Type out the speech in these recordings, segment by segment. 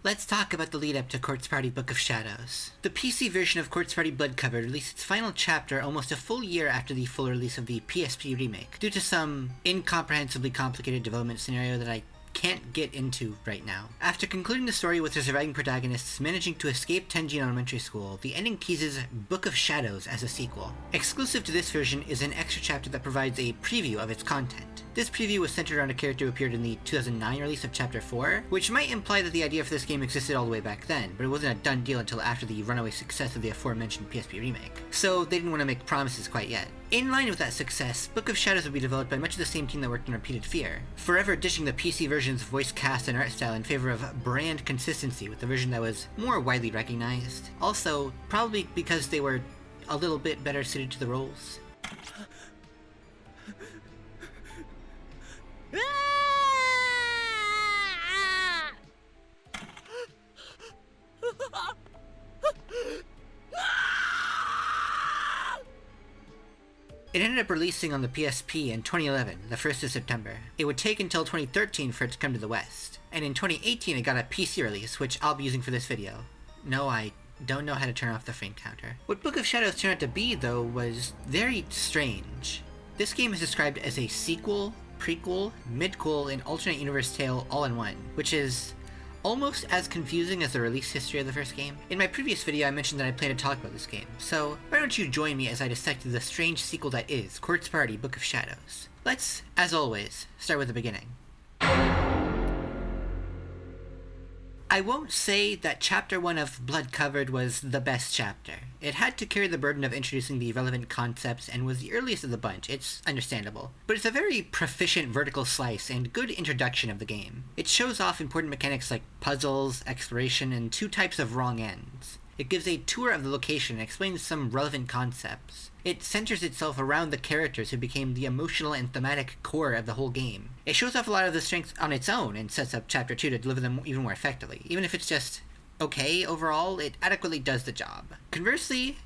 Let's talk about the lead-up to Corpse Party Book of Shadows. The PC version of Corpse Party Blood Covered released its final chapter almost a full year after the full release of the PSP remake, due to some incomprehensibly complicated development scenario that I can't get into right now. After concluding the story with the surviving protagonists managing to escape Tenjin Elementary School, the ending teases Book of Shadows as a sequel. Exclusive to this version is an extra chapter that provides a preview of its content. This preview was centered around a character who appeared in the 2009 release of Chapter 4, which might imply that the idea for this game existed all the way back then, but it wasn't a done deal until after the runaway success of the aforementioned PSP remake, so they didn't want to make promises quite yet. In line with that success, Book of Shadows would be developed by much of the same team that worked on Repeated Fear, forever ditching the PC version's voice cast and art style in favor of brand consistency with the version that was more widely recognized. Also, probably because they were a little bit better suited to the roles. It ended up releasing on the PSP in 2011, the 1st of September. It would take until 2013 for it to come to the West, and in 2018 it got a PC release, which I'll be using for this video. No, I don't know how to turn off the frame counter. What Book of Shadows turned out to be, though, was very strange. This game is described as a sequel, prequel, midquel, and alternate universe tale all in one, which is almost as confusing as the release history of the first game. In my previous video I mentioned that I plan to talk about this game, so why don't you join me as I dissect the strange sequel that is Corpse Party Book of Shadows. Let's, as always, start with the beginning. I won't say that Chapter 1 of Blood Covered was the best chapter. It had to carry the burden of introducing the relevant concepts and was the earliest of the bunch, it's understandable. But it's a very proficient vertical slice and good introduction of the game. It shows off important mechanics like puzzles, exploration, and two types of wrong ends. It gives a tour of the location and explains some relevant concepts. It centers itself around the characters who became the emotional and thematic core of the whole game. It shows off a lot of the strengths on its own and sets up Chapter 2 to deliver them even more effectively. Even if it's just okay overall, it adequately does the job. Conversely,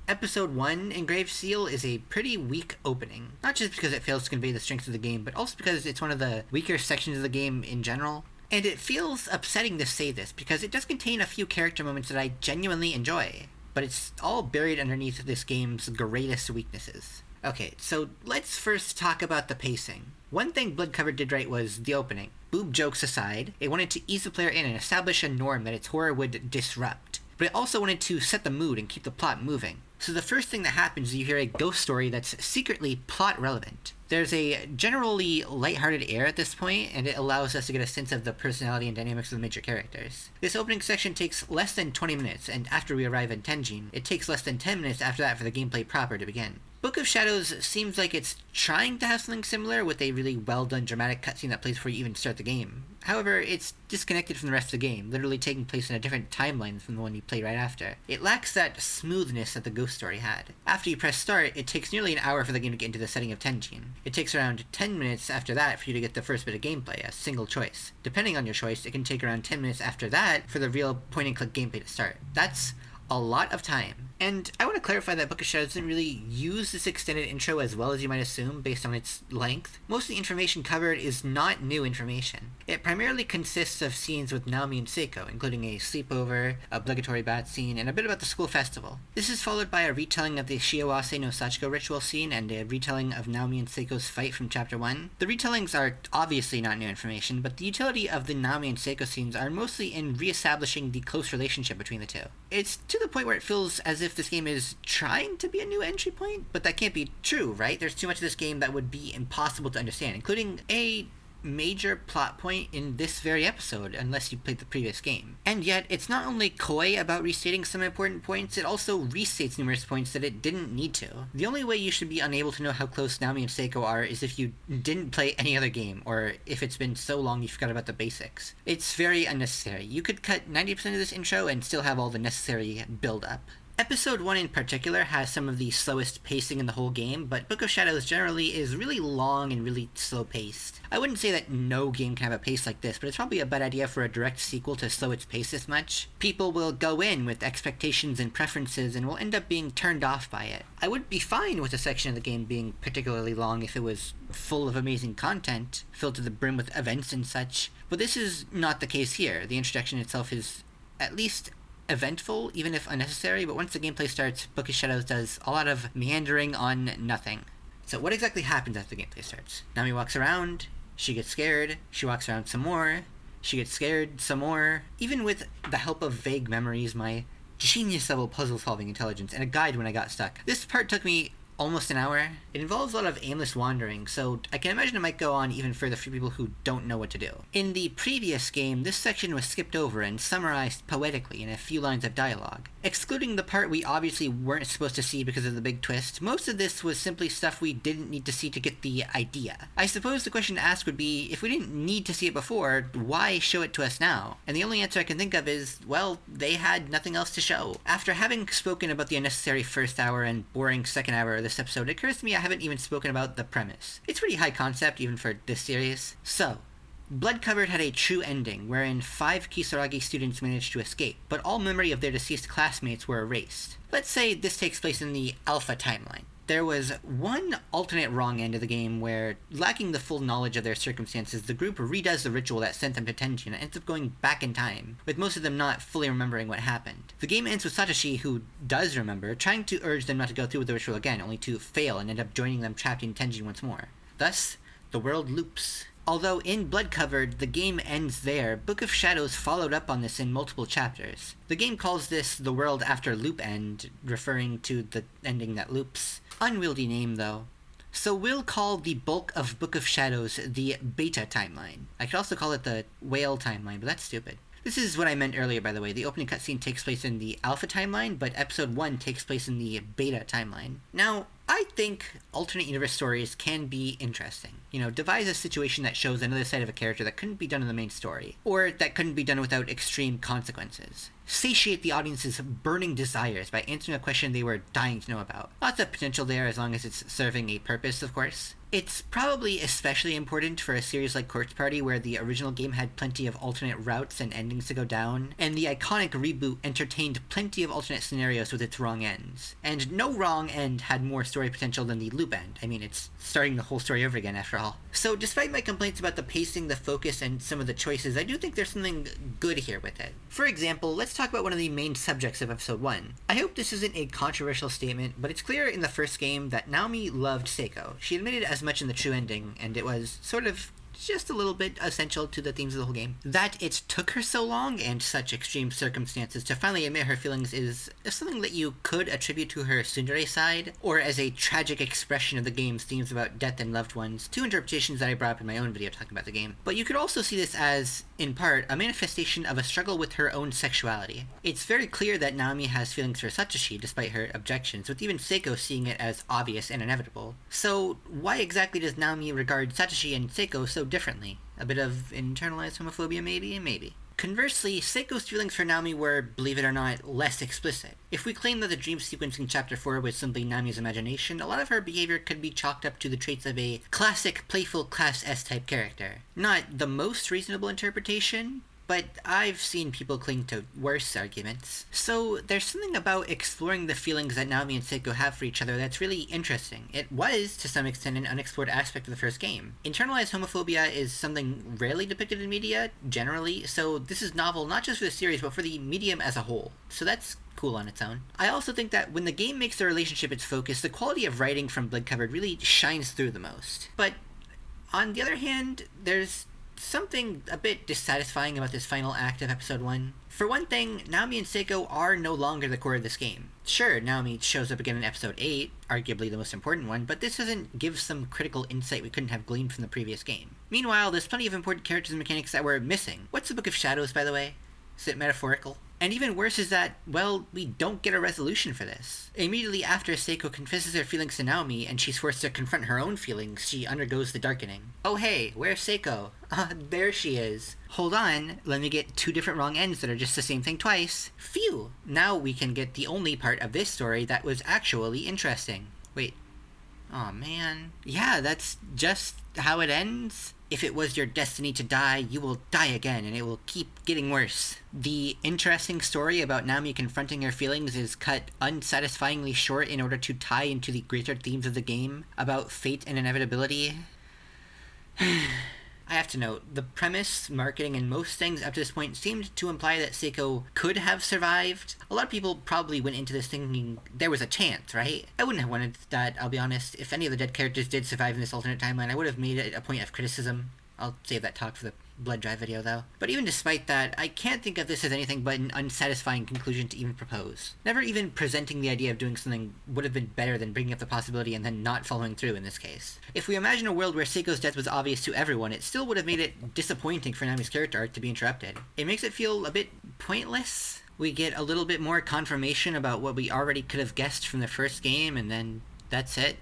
Episode 1, Engraved Seal, is a pretty weak opening. Not just because it fails to convey the strengths of the game, but also because it's one of the weaker sections of the game in general. And it feels upsetting to say this, because it does contain a few character moments that I genuinely enjoy, but it's all buried underneath this game's greatest weaknesses. Okay, so let's first talk about the pacing. One thing Blood Covered did right was the opening. Boob jokes aside, it wanted to ease the player in and establish a norm that its horror would disrupt. But it also wanted to set the mood and keep the plot moving. So the first thing that happens is you hear a ghost story that's secretly plot relevant. There's a generally lighthearted air at this point, and it allows us to get a sense of the personality and dynamics of the major characters. This opening section takes less than 20 minutes, and after we arrive in Tenjin, it takes less than 10 minutes after that for the gameplay proper to begin. Book of Shadows seems like it's trying to have something similar with a really well-done dramatic cutscene that plays before you even start the game. However, it's disconnected from the rest of the game, literally taking place in a different timeline from the one you played right after. It lacks that smoothness that the ghost story had. After you press start, it takes nearly an hour for the game to get into the setting of Tenjin. It takes around 10 minutes after that for you to get the first bit of gameplay, a single choice. Depending on your choice, it can take around 10 minutes after that for the real point-and-click gameplay to start. That's a lot of time. And I want to clarify that Book of Shadows didn't really use this extended intro as well as you might assume based on its length. Most of the information covered is not new information. It primarily consists of scenes with Naomi and Seiko, including a sleepover, a obligatory bat scene, and a bit about the school festival. This is followed by a retelling of the Shiawase no Sachiko ritual scene and a retelling of Naomi and Seiko's fight from Chapter 1. The retellings are obviously not new information, but the utility of the Naomi and Seiko scenes are mostly in re-establishing the close relationship between the two. It's to the point where it feels as if this game is trying to be a new entry point, but that can't be true, right? There's too much of this game that would be impossible to understand, including a major plot point in this very episode, unless you played the previous game. And yet, it's not only coy about restating some important points, it also restates numerous points that it didn't need to. The only way you should be unable to know how close Naomi and Seiko are is if you didn't play any other game, or if it's been so long you forgot about the basics. It's very unnecessary. You could cut 90% of this intro and still have all the necessary build-up. Episode 1 in particular has some of the slowest pacing in the whole game, but Book of Shadows generally is really long and really slow-paced. I wouldn't say that no game can have a pace like this, but it's probably a bad idea for a direct sequel to slow its pace this much. People will go in with expectations and preferences and will end up being turned off by it. I would be fine with a section of the game being particularly long if it was full of amazing content, filled to the brim with events and such, But this is not the case here. The introduction itself is at least eventful, even if unnecessary, but once the gameplay starts, Book of Shadows does a lot of meandering on nothing. So what exactly happens after the gameplay starts? Nami walks around, she gets scared, she walks around some more, she gets scared some more. Even with the help of vague memories, my genius-level puzzle-solving intelligence, and a guide when I got stuck. This part took me almost an hour. It involves a lot of aimless wandering, so I can imagine it might go on even further for people who don't know what to do. In the previous game, this section was skipped over and summarized poetically in a few lines of dialogue. Excluding the part we obviously weren't supposed to see because of the big twist, most of this was simply stuff we didn't need to see to get the idea. I suppose the question to ask would be, if we didn't need to see it before, why show it to us now? And the only answer I can think of is, well, they had nothing else to show. After having spoken about the unnecessary first hour and boring second hour of this episode, it occurs to me I haven't even spoken about the premise. It's pretty high concept even for this series. So, Blood Covered had a true ending, wherein 5 Kisaragi students managed to escape, but all memory of their deceased classmates were erased. Let's say this takes place in the Alpha timeline. There was one alternate wrong end of the game where, lacking the full knowledge of their circumstances, the group redoes the ritual that sent them to Tenjin and ends up going back in time, with most of them not fully remembering what happened. The game ends with Satoshi, who does remember, trying to urge them not to go through with the ritual again, only to fail and end up joining them trapped in Tenjin once more. Thus, the world loops. Although in Blood Covered, the game ends there, Book of Shadows followed up on this in multiple chapters. The game calls this the world after loop end, referring to the ending that loops. Unwieldy name, though. So we'll call the bulk of Book of Shadows the Beta timeline. I could also call it the Whale timeline, but that's stupid. This is what I meant earlier, by the way. The opening cutscene takes place in the Alpha timeline, but Episode 1 takes place in the Beta timeline. Now, I think alternate universe stories can be interesting. You know, devise a situation that shows another side of a character that couldn't be done in the main story, or that couldn't be done without extreme consequences. Satiate the audience's burning desires by answering a question they were dying to know about. Lots of potential there as long as it's serving a purpose, of course. It's probably especially important for a series like Corpse Party, where the original game had plenty of alternate routes and endings to go down, and the iconic reboot entertained plenty of alternate scenarios with its wrong ends. And no wrong end had more story potential than the loop end. I mean, it's starting the whole story over again, after all. So despite my complaints about the pacing, the focus, and some of the choices, I do think there's something good here with it. For example, let's talk about one of the main subjects of Episode 1. I hope this isn't a controversial statement, but it's clear in the first game that Naomi loved Seiko. She admitted as much in the true ending, and it was sort of just a little bit essential to the themes of the whole game. That it took her so long and such extreme circumstances to finally admit her feelings is something that you could attribute to her tsundere side, or as a tragic expression of the game's themes about death and loved ones, 2 interpretations that I brought up in my own video talking about the game. But you could also see this as, in part, a manifestation of a struggle with her own sexuality. It's very clear that Naomi has feelings for Satoshi despite her objections, with even Seiko seeing it as obvious and inevitable. So why exactly does Naomi regard Satoshi and Seiko so differently? A bit of internalized homophobia, maybe? Maybe. Conversely, Seiko's feelings for Naomi were, believe it or not, less explicit. If we claim that the dream sequence in Chapter 4 was simply Naomi's imagination, a lot of her behavior could be chalked up to the traits of a classic, playful Class S-type character. Not the most reasonable interpretation, but I've seen people cling to worse arguments. So there's something about exploring the feelings that Naomi and Seiko have for each other that's really interesting. It was, to some extent, an unexplored aspect of the first game. Internalized homophobia is something rarely depicted in media, generally, so this is novel not just for the series, but for the medium as a whole. So that's cool on its own. I also think that when the game makes the relationship its focus, the quality of writing from Blood Covered really shines through the most. But on the other hand, there's something a bit dissatisfying about this final act of Episode 1. For one thing, Naomi and Seiko are no longer the core of this game. Sure, Naomi shows up again in Episode 8, arguably the most important one, but this doesn't give some critical insight we couldn't have gleaned from the previous game. Meanwhile, there's plenty of important characters and mechanics that were missing. What's the Book of Shadows, by the way? Is it metaphorical? And even worse is that, well, we don't get a resolution for this. Immediately after Seiko confesses her feelings to Naomi and she's forced to confront her own feelings, she undergoes the darkening. Oh hey, where's Seiko? There she is. Hold on, let me get 2 different wrong ends that are just the same thing twice. Phew! Now we can get the only part of this story that was actually interesting. Wait. Aw, man. Yeah, that's just how it ends. If it was your destiny to die, you will die again, and it will keep getting worse. The interesting story about Naomi confronting her feelings is cut unsatisfyingly short in order to tie into the greater themes of the game about fate and inevitability. I have to note, the premise, marketing, and most things up to this point seemed to imply that Seiko could have survived. A lot of people probably went into this thinking there was a chance, right? I wouldn't have wanted that, I'll be honest. If any of the dead characters did survive in this alternate timeline, I would have made it a point of criticism. I'll save that talk for the BloodDrive video, though. But even despite that, I can't think of this as anything but an unsatisfying conclusion to even propose. Never even presenting the idea of doing something would have been better than bringing up the possibility and then not following through in this case. If we imagine a world where Seiko's death was obvious to everyone, it still would have made it disappointing for Nami's character arc to be interrupted. It makes it feel a bit pointless. We get a little bit more confirmation about what we already could have guessed from the first game, and then that's it.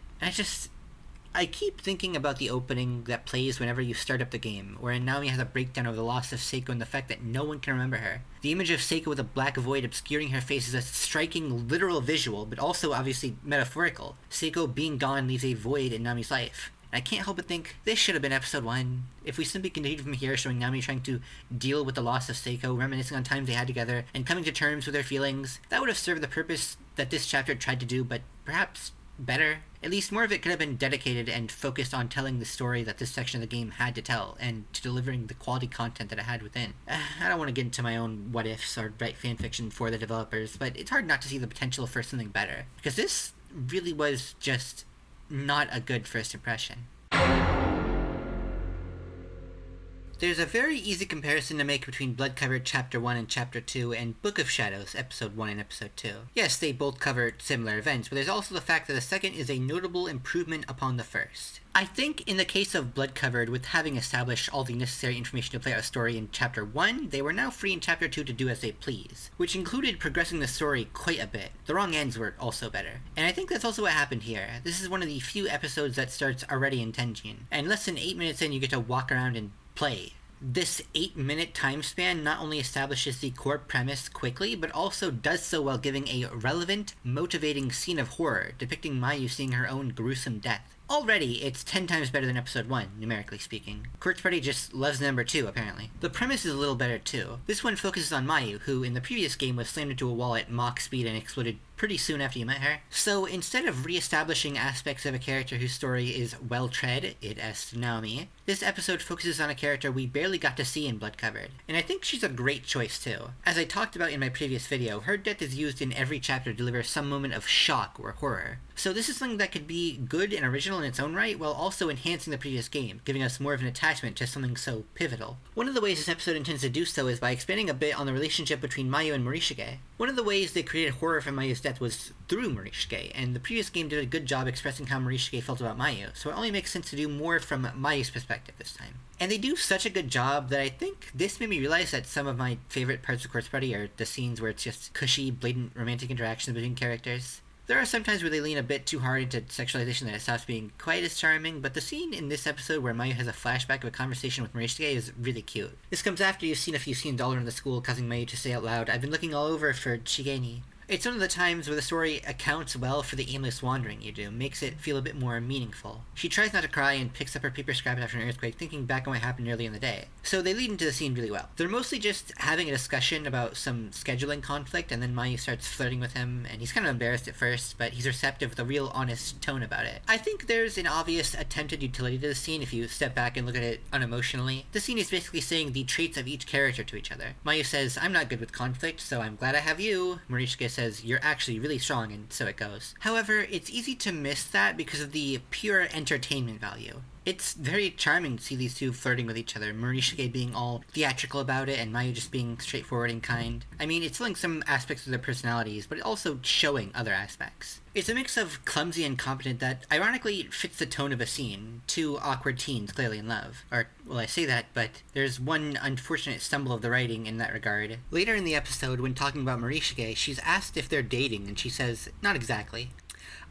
I keep thinking about the opening that plays whenever you start up the game, wherein Nami has a breakdown of the loss of Seiko and the fact that no one can remember her. The image of Seiko with a black void obscuring her face is a striking literal visual, but also obviously metaphorical. Seiko being gone leaves a void in Nami's life. And I can't help but think, this should have been episode 1. If we simply continued from here showing Nami trying to deal with the loss of Seiko, reminiscing on times they had together, and coming to terms with their feelings, that would have served the purpose that this chapter tried to do, but perhaps better. At least more of it could have been dedicated and focused on telling the story that this section of the game had to tell, and to delivering the quality content that it had within. I don't want to get into my own what-ifs or write fanfiction for the developers, but it's hard not to see the potential for something better, because this really was just not a good first impression. There's a very easy comparison to make between Blood Covered Chapter 1 and Chapter 2 and Book of Shadows Episode 1 and Episode 2. Yes, they both cover similar events, but there's also the fact that the second is a notable improvement upon the first. I think in the case of Blood Covered, with having established all the necessary information to play out a story in Chapter 1, they were now free in Chapter 2 to do as they please, which included progressing the story quite a bit. The wrong ends were also better. And I think that's also what happened here. This is one of the few episodes that starts already in Tenjin, and less than 8 minutes in you get to walk around and play. This 8-minute time span not only establishes the core premise quickly, but also does so while giving a relevant, motivating scene of horror, depicting Mayu seeing her own gruesome death. Already, it's 10 times better than Episode 1, numerically speaking. Corpse Party just loves number 2, apparently. The premise is a little better, too. This one focuses on Mayu, who in the previous game was slammed into a wall at Mach speed and exploded pretty soon after you met her. So instead of re-establishing aspects of a character whose story is well-tread, id est Naomi, this episode focuses on a character we barely got to see in Blood Covered. And I think she's a great choice, too. As I talked about in my previous video, her death is used in every chapter to deliver some moment of shock or horror. So this is something that could be good and original in its own right, while also enhancing the previous game, giving us more of an attachment to something so pivotal. One of the ways this episode intends to do so is by expanding a bit on the relationship between Mayu and Morishige. One of the ways they created horror from Mayu's death was through Morishige, and the previous game did a good job expressing how Morishige felt about Mayu, so it only makes sense to do more from Mayu's perspective this time. And they do such a good job that I think this made me realize that some of my favorite parts of Corpse Party are the scenes where it's just cushy, blatant romantic interactions between characters. There are some times where they lean a bit too hard into sexualization that it stops being quite as charming, but the scene in this episode where Mayu has a flashback of a conversation with Morishige is really cute. This comes after you've seen a few scenes all around the school causing Mayu to say out loud, "I've been looking all over for Shigeni." It's one of the times where the story accounts well for the aimless wandering you do, makes it feel a bit more meaningful. She tries not to cry and picks up her paper scrap after an earthquake, thinking back on what happened earlier in the day. So they lead into the scene really well. They're mostly just having a discussion about some scheduling conflict, and then Mayu starts flirting with him, and he's kind of embarrassed at first, but he's receptive with a real honest tone about it. I think there's an obvious attempted utility to the scene if you step back and look at it unemotionally. The scene is basically saying the traits of each character to each other. Mayu says, "I'm not good with conflict, so I'm glad I have you." Morishige says, "You're actually really strong," and so it goes. However, it's easy to miss that because of the pure entertainment value. It's very charming to see these two flirting with each other, Morishige being all theatrical about it, and Mayu just being straightforward and kind. I mean, it's telling some aspects of their personalities, but also showing other aspects. It's a mix of clumsy and competent that ironically fits the tone of a scene. Two awkward teens clearly in love. Or, well, I say that, but there's one unfortunate stumble of the writing in that regard. Later in the episode, when talking about Morishige, she's asked if they're dating, and she says, "Not exactly."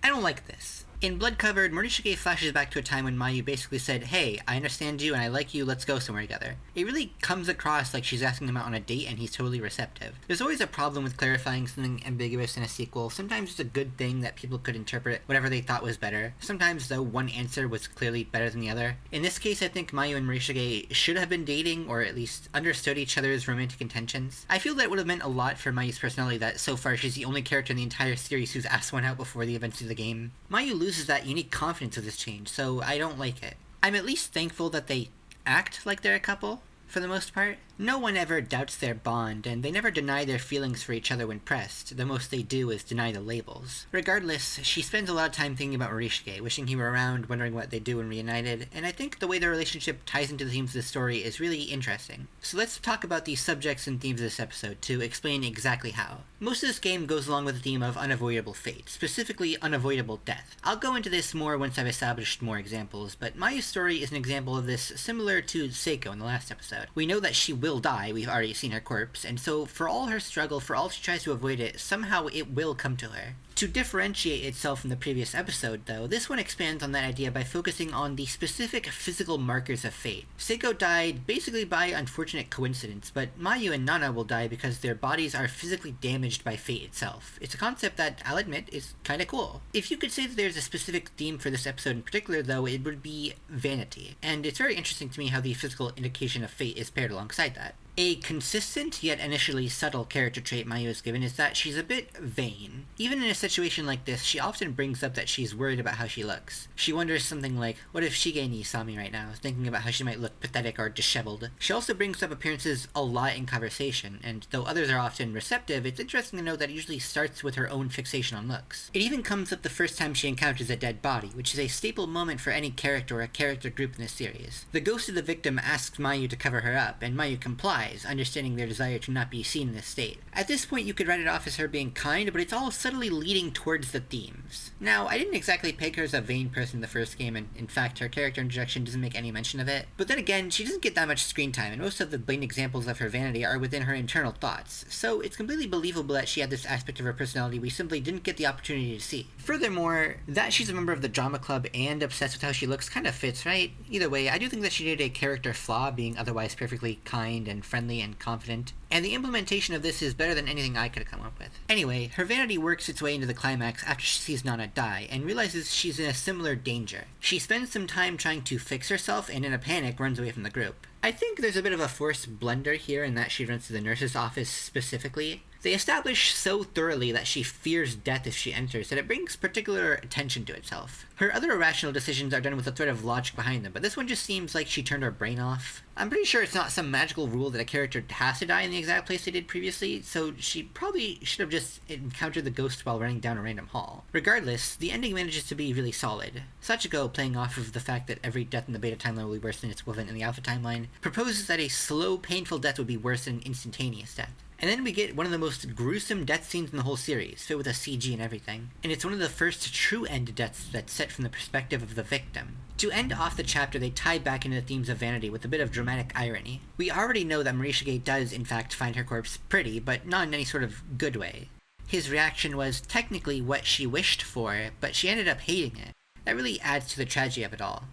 I don't like this. In Blood Covered, Morishige flashes back to a time when Mayu basically said, "Hey, I understand you and I like you, let's go somewhere together." It really comes across like she's asking him out on a date and he's totally receptive. There's always a problem with clarifying something ambiguous in a sequel. Sometimes it's a good thing that people could interpret whatever they thought was better. Sometimes, though, one answer was clearly better than the other. In this case, I think Mayu and Morishige should have been dating, or at least understood each other's romantic intentions. I feel that would have meant a lot for Mayu's personality that so far she's the only character in the entire series who's asked one out before the events of the game. Mayu loses that unique confidence of this change, so I don't like it. I'm at least thankful that they act like they're a couple, for the most part. No one ever doubts their bond, and they never deny their feelings for each other when pressed. The most they do is deny the labels. Regardless, she spends a lot of time thinking about Morishige, wishing he were around, wondering what they'd do when reunited, and I think the way their relationship ties into the themes of the story is really interesting. So let's talk about the subjects and themes of this episode to explain exactly how. Most of this game goes along with the theme of unavoidable fate, specifically unavoidable death. I'll go into this more once I've established more examples, but Mayu's story is an example of this similar to Seiko in the last episode. We know that she will die, we've already seen her corpse, and so for all her struggle, for all she tries to avoid it, somehow it will come to her. To differentiate itself from the previous episode, though, this one expands on that idea by focusing on the specific physical markers of fate. Seiko died basically by unfortunate coincidence, but Mayu and Nana will die because their bodies are physically damaged by fate itself. It's a concept that, I'll admit, is kinda cool. If you could say that there's a specific theme for this episode in particular, though, it would be vanity. And it's very interesting to me how the physical indication of fate is paired alongside that. A consistent, yet initially subtle character trait Mayu is given is that she's a bit vain. Even in a situation like this, she often brings up that she's worried about how she looks. She wonders something like, what if Shigeni saw me right now, thinking about how she might look pathetic or disheveled. She also brings up appearances a lot in conversation, and though others are often receptive, it's interesting to note that it usually starts with her own fixation on looks. It even comes up the first time she encounters a dead body, which is a staple moment for any character or a character group in this series. The ghost of the victim asks Mayu to cover her up, and Mayu complies, understanding their desire to not be seen in this state. At this point, you could write it off as her being kind, but it's all subtly leading towards the themes. Now, I didn't exactly peg her as a vain person in the first game, and in fact, her character introduction doesn't make any mention of it. But then again, she doesn't get that much screen time, and most of the blatant examples of her vanity are within her internal thoughts, so it's completely believable that she had this aspect of her personality we simply didn't get the opportunity to see. Furthermore, that she's a member of the drama club and obsessed with how she looks kind of fits, right? Either way, I do think that she did a character flaw, being otherwise perfectly kind and friendly and confident, and the implementation of this is better than anything I could have come up with. Anyway, her vanity works its way into the climax after she sees Nana die, and realizes she's in a similar danger. She spends some time trying to fix herself, and in a panic runs away from the group. I think there's a bit of a forced blunder here in that she runs to the nurse's office specifically. They establish so thoroughly that she fears death if she enters that it brings particular attention to itself. Her other irrational decisions are done with a thread of logic behind them, but this one just seems like she turned her brain off. I'm pretty sure it's not some magical rule that a character has to die in the exact place they did previously, so she probably should have just encountered the ghost while running down a random hall. Regardless, the ending manages to be really solid. Sachiko, playing off of the fact that every death in the beta timeline will be worse than its equivalent in the alpha timeline, proposes that a slow, painful death would be worse than instantaneous death. And then we get one of the most gruesome death scenes in the whole series, fit with a CG and everything. And it's one of the first true end deaths that's set from the perspective of the victim. To end off the chapter, they tie back into the themes of vanity with a bit of dramatic irony. We already know that Morishige does in fact find her corpse pretty, but not in any sort of good way. His reaction was technically what she wished for, but she ended up hating it. That really adds to the tragedy of it all.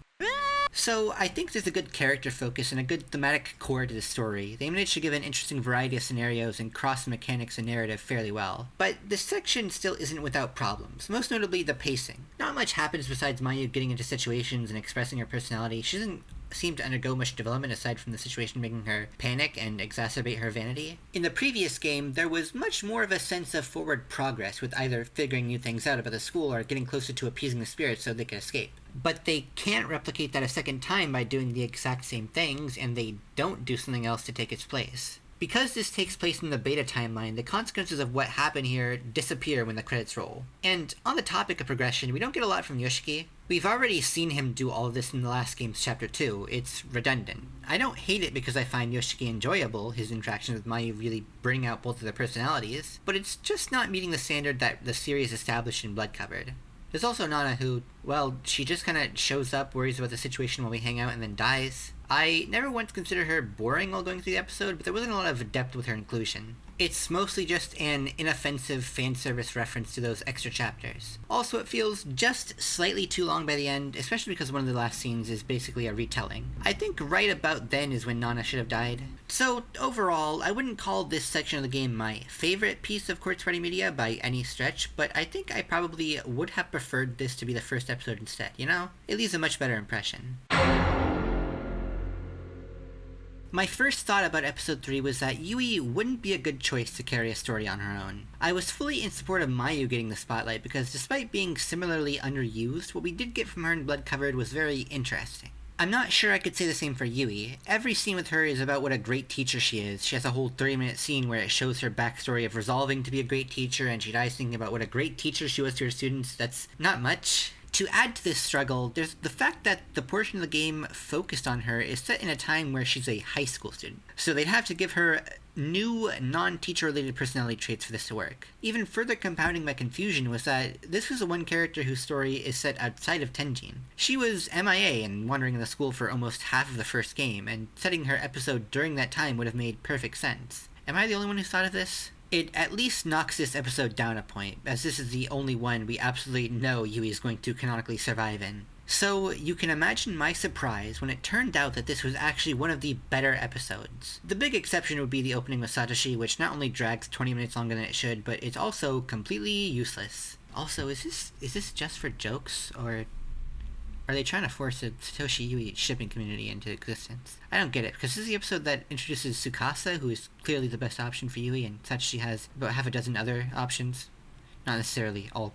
So, I think there's a good character focus and a good thematic core to the story. They managed to give an interesting variety of scenarios and cross mechanics and narrative fairly well. But this section still isn't without problems, most notably the pacing. Not much happens besides Mayu getting into situations and expressing her personality. She doesn't seem to undergo much development aside from the situation making her panic and exacerbate her vanity. In the previous game, there was much more of a sense of forward progress with either figuring new things out about the school or getting closer to appeasing the spirits so they could escape. But they can't replicate that a second time by doing the exact same things, and they don't do something else to take its place. Because this takes place in the beta timeline, the consequences of what happened here disappear when the credits roll. And on the topic of progression, we don't get a lot from Yoshiki. We've already seen him do all of this in the last game's Chapter 2. It's redundant. I don't hate it because I find Yoshiki enjoyable, his interactions with Mayu really bring out both of their personalities, but it's just not meeting the standard that the series established in Blood Covered. There's also Nana who, well, she just kinda shows up, worries about the situation while we hang out, and then dies. I never once considered her boring while going through the episode, but there wasn't a lot of depth with her inclusion. It's mostly just an inoffensive fan service reference to those extra chapters. Also, it feels just slightly too long by the end, especially because one of the last scenes is basically a retelling. I think right about then is when Nana should have died. So, overall, I wouldn't call this section of the game my favorite piece of Quartz Party media by any stretch, but I think I probably would have preferred this to be the first episode instead, you know? It leaves a much better impression. My first thought about episode 3 was that Yui wouldn't be a good choice to carry a story on her own. I was fully in support of Mayu getting the spotlight because despite being similarly underused, what we did get from her in Blood Covered was very interesting. I'm not sure I could say the same for Yui. Every scene with her is about what a great teacher she is. She has a whole 30-minute scene where it shows her backstory of resolving to be a great teacher, and she dies thinking about what a great teacher she was to her students. That's not much. To add to this struggle, there's the fact that the portion of the game focused on her is set in a time where she's a high school student. So they'd have to give her new, non-teacher related personality traits for this to work. Even further compounding my confusion was that this was the one character whose story is set outside of Tenjin. She was MIA and wandering in the school for almost half of the first game, and setting her episode during that time would have made perfect sense. Am I the only one who thought of this? It at least knocks this episode down a point, as this is the only one we absolutely know Yui is going to canonically survive in. So, you can imagine my surprise when it turned out that this was actually one of the better episodes. The big exception would be the opening with Satoshi, which not only drags 20 minutes longer than it should, but it's also completely useless. Also, is this just for jokes, or are they trying to force the Satoshi Yui shipping community into existence? I don't get it, because this is the episode that introduces Tsukasa, who is clearly the best option for Yui, and Satoshi has about half a dozen other options. Not necessarily all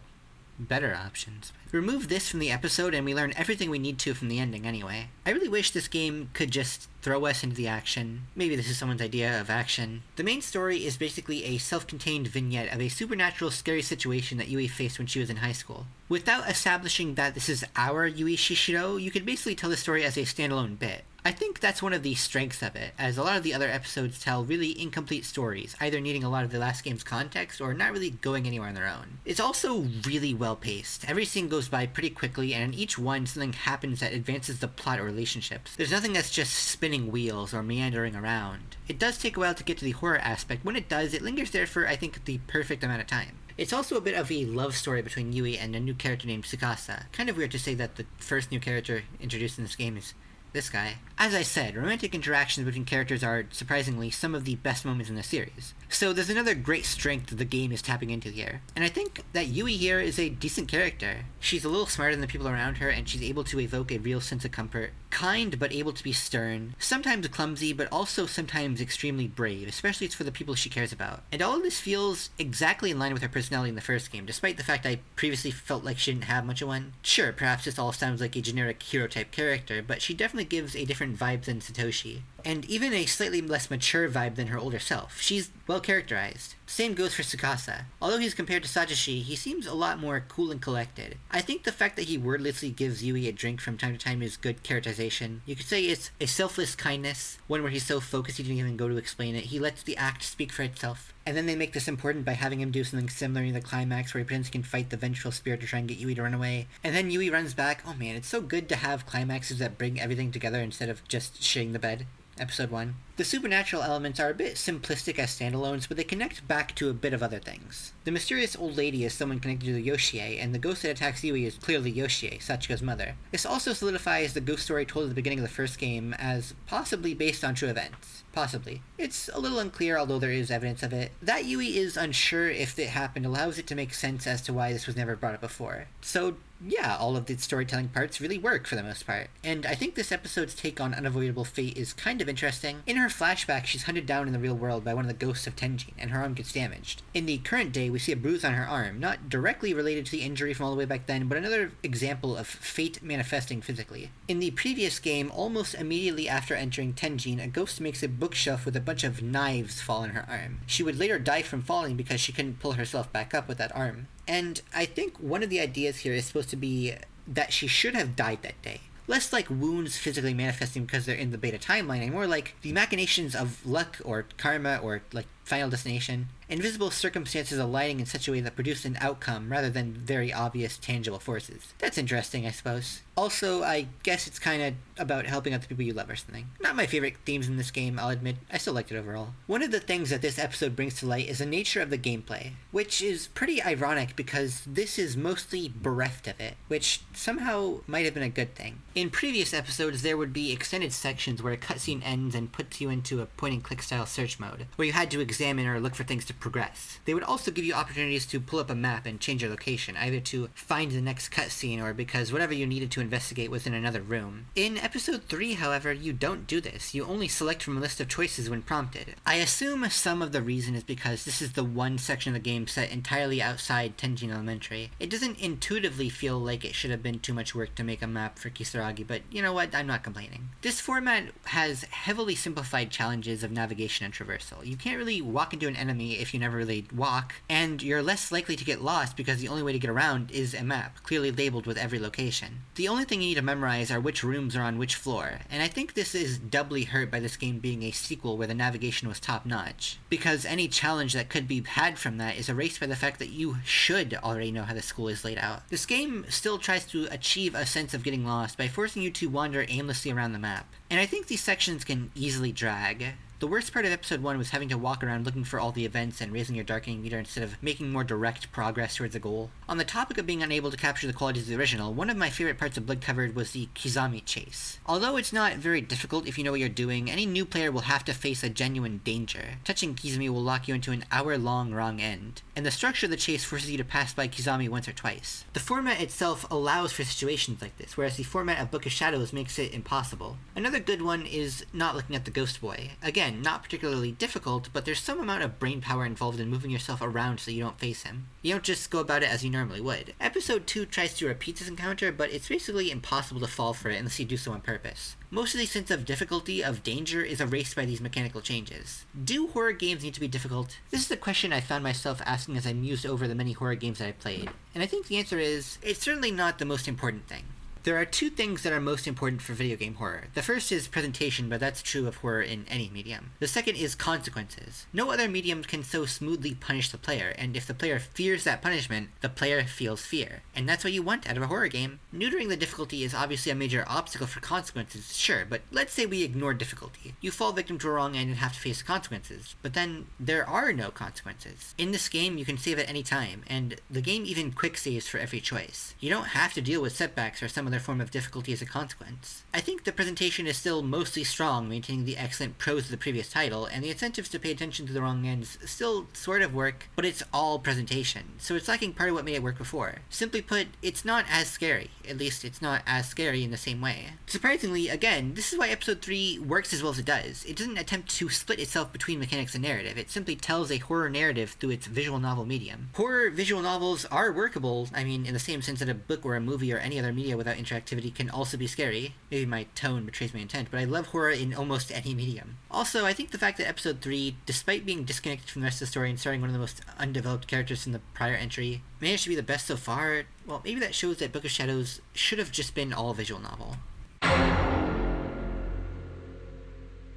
better options. Remove this from the episode and we learn everything we need to from the ending anyway. I really wish this game could just throw us into the action. Maybe this is someone's idea of action. The main story is basically a self-contained vignette of a supernatural scary situation that Yui faced when she was in high school. Without establishing that this is our Yui Shishiro, you could basically tell the story as a standalone bit. I think that's one of the strengths of it, as a lot of the other episodes tell really incomplete stories, either needing a lot of the last game's context or not really going anywhere on their own. It's also really well paced. Every scene goes by pretty quickly, and in each one something happens that advances the plot or relationships. There's nothing that's just spinning wheels or meandering around. It does take a while to get to the horror aspect. When it does, it lingers there for, I think, the perfect amount of time. It's also a bit of a love story between Yui and a new character named Tsukasa. Kind of weird to say that the first new character introduced in this game is this guy. As I said, romantic interactions between characters are, surprisingly, some of the best moments in the series. So there's another great strength that the game is tapping into here. And I think that Yui here is a decent character. She's a little smarter than the people around her, and she's able to evoke a real sense of comfort. Kind, but able to be stern. Sometimes clumsy, but also sometimes extremely brave, especially for the people she cares about. And all of this feels exactly in line with her personality in the first game, despite the fact I previously felt like she didn't have much of one. Sure, perhaps this all sounds like a generic hero-type character, but she definitely gives a different vibe than Satoshi. And even a slightly less mature vibe than her older self. She's well characterized. Same goes for Tsukasa. Although he's compared to Satoshi, he seems a lot more cool and collected. I think the fact that he wordlessly gives Yui a drink from time to time is good characterization. You could say it's a selfless kindness, one where he's so focused he didn't even go to explain it. He lets the act speak for itself. And then they make this important by having him do something similar in the climax where he pretends he can fight the vengeful spirit to try and get Yui to run away. And then Yui runs back. Oh man, it's so good to have climaxes that bring everything together instead of just shitting the bed. Episode 1. The supernatural elements are a bit simplistic as standalones, but they connect back to a bit of other things. The mysterious old lady is someone connected to the Yoshie, and the ghost that attacks Yui is clearly Yoshie, Sachika's mother. This also solidifies the ghost story told at the beginning of the first game as possibly based on true events. Possibly. It's a little unclear, although there is evidence of it. That Yui is unsure if it happened allows it to make sense as to why this was never brought up before. So, yeah, all of the storytelling parts really work for the most part. And I think this episode's take on unavoidable fate is kind of interesting. In her flashback, she's hunted down in the real world by one of the ghosts of Tenjin, and her arm gets damaged. In the current day, we see a bruise on her arm, not directly related to the injury from all the way back then, but another example of fate manifesting physically. In the previous game, almost immediately after entering Tenjin, a ghost makes a bookshelf with a bunch of knives fall on her arm. She would later die from falling because she couldn't pull herself back up with that arm. And I think one of the ideas here is supposed to be that she should have died that day. Less like wounds physically manifesting because they're in the beta timeline, and more like the machinations of luck or karma or like Final Destination, invisible circumstances aligning in such a way that produce an outcome rather than very obvious tangible forces. That's interesting, I suppose. Also, I guess it's kind of about helping out the people you love or something. Not my favorite themes in this game, I'll admit. I still liked it overall. One of the things that this episode brings to light is the nature of the gameplay, which is pretty ironic because this is mostly bereft of it, which somehow might have been a good thing. In previous episodes, there would be extended sections where a cutscene ends and puts you into a point-and-click style search mode, where you had to examine or look for things to progress. They would also give you opportunities to pull up a map and change your location, either to find the next cutscene or because whatever you needed to investigate was in another room. In episode 3, however, you don't do this. You only select from a list of choices when prompted. I assume some of the reason is because this is the one section of the game set entirely outside Tenjin Elementary. It doesn't intuitively feel like it should have been too much work to make a map for Kisaragi, but you know what, I'm not complaining. This format has heavily simplified challenges of navigation and traversal. You can't really walk into an enemy if you never really walk, and you're less likely to get lost because the only way to get around is a map, clearly labeled with every location. The only thing you need to memorize are which rooms are on which floor, and I think this is doubly hurt by this game being a sequel where the navigation was top-notch, because any challenge that could be had from that is erased by the fact that you should already know how the school is laid out. This game still tries to achieve a sense of getting lost by forcing you to wander aimlessly around the map, and I think these sections can easily drag. The worst part of episode 1 was having to walk around looking for all the events and raising your darkening meter instead of making more direct progress towards a goal. On the topic of being unable to capture the qualities of the original, one of my favorite parts of Blood Covered was the Kizami chase. Although it's not very difficult if you know what you're doing, any new player will have to face a genuine danger. Touching Kizami will lock you into an hour-long wrong end, and the structure of the chase forces you to pass by Kizami once or twice. The format itself allows for situations like this, whereas the format of Book of Shadows makes it impossible. Another good one is not looking at the Ghost Boy. Again, not particularly difficult, but there's some amount of brain power involved in moving yourself around so you don't face him. You don't just go about it as you normally would. Episode 2 tries to repeat this encounter, but it's basically impossible to fall for it unless you do so on purpose. Most of the sense of difficulty, of danger, is erased by these mechanical changes. Do horror games need to be difficult? This is a question I found myself asking as I mused over the many horror games that I played, and I think the answer is, it's certainly not the most important thing. There are two things that are most important for video game horror. The first is presentation, but that's true of horror in any medium. The second is consequences. No other medium can so smoothly punish the player, and if the player fears that punishment, the player feels fear. And that's what you want out of a horror game. Neutering the difficulty is obviously a major obstacle for consequences, sure, but let's say we ignore difficulty. You fall victim to a wrong end and have to face the consequences, but then there are no consequences. In this game, you can save at any time, and the game even quick saves for every choice. You don't have to deal with setbacks or some other form of difficulty as a consequence. I think the presentation is still mostly strong, maintaining the excellent prose of the previous title, and the incentives to pay attention to the wrong ends still sort of work, but it's all presentation, so it's lacking part of what made it work before. Simply put, it's not as scary. At least, it's not as scary in the same way. Surprisingly, again, this is why episode 3 works as well as it does. It doesn't attempt to split itself between mechanics and narrative. It simply tells a horror narrative through its visual novel medium. Horror visual novels are workable, I mean, in the same sense that a book or a movie or any other media without interactivity can also be scary. Maybe my tone betrays my intent, but I love horror in almost any medium. Also, I think the fact that episode 3, despite being disconnected from the rest of the story and starting one of the most undeveloped characters in the prior entry, managed to be the best so far, well, maybe that shows that Book of Shadows should have just been all visual novel.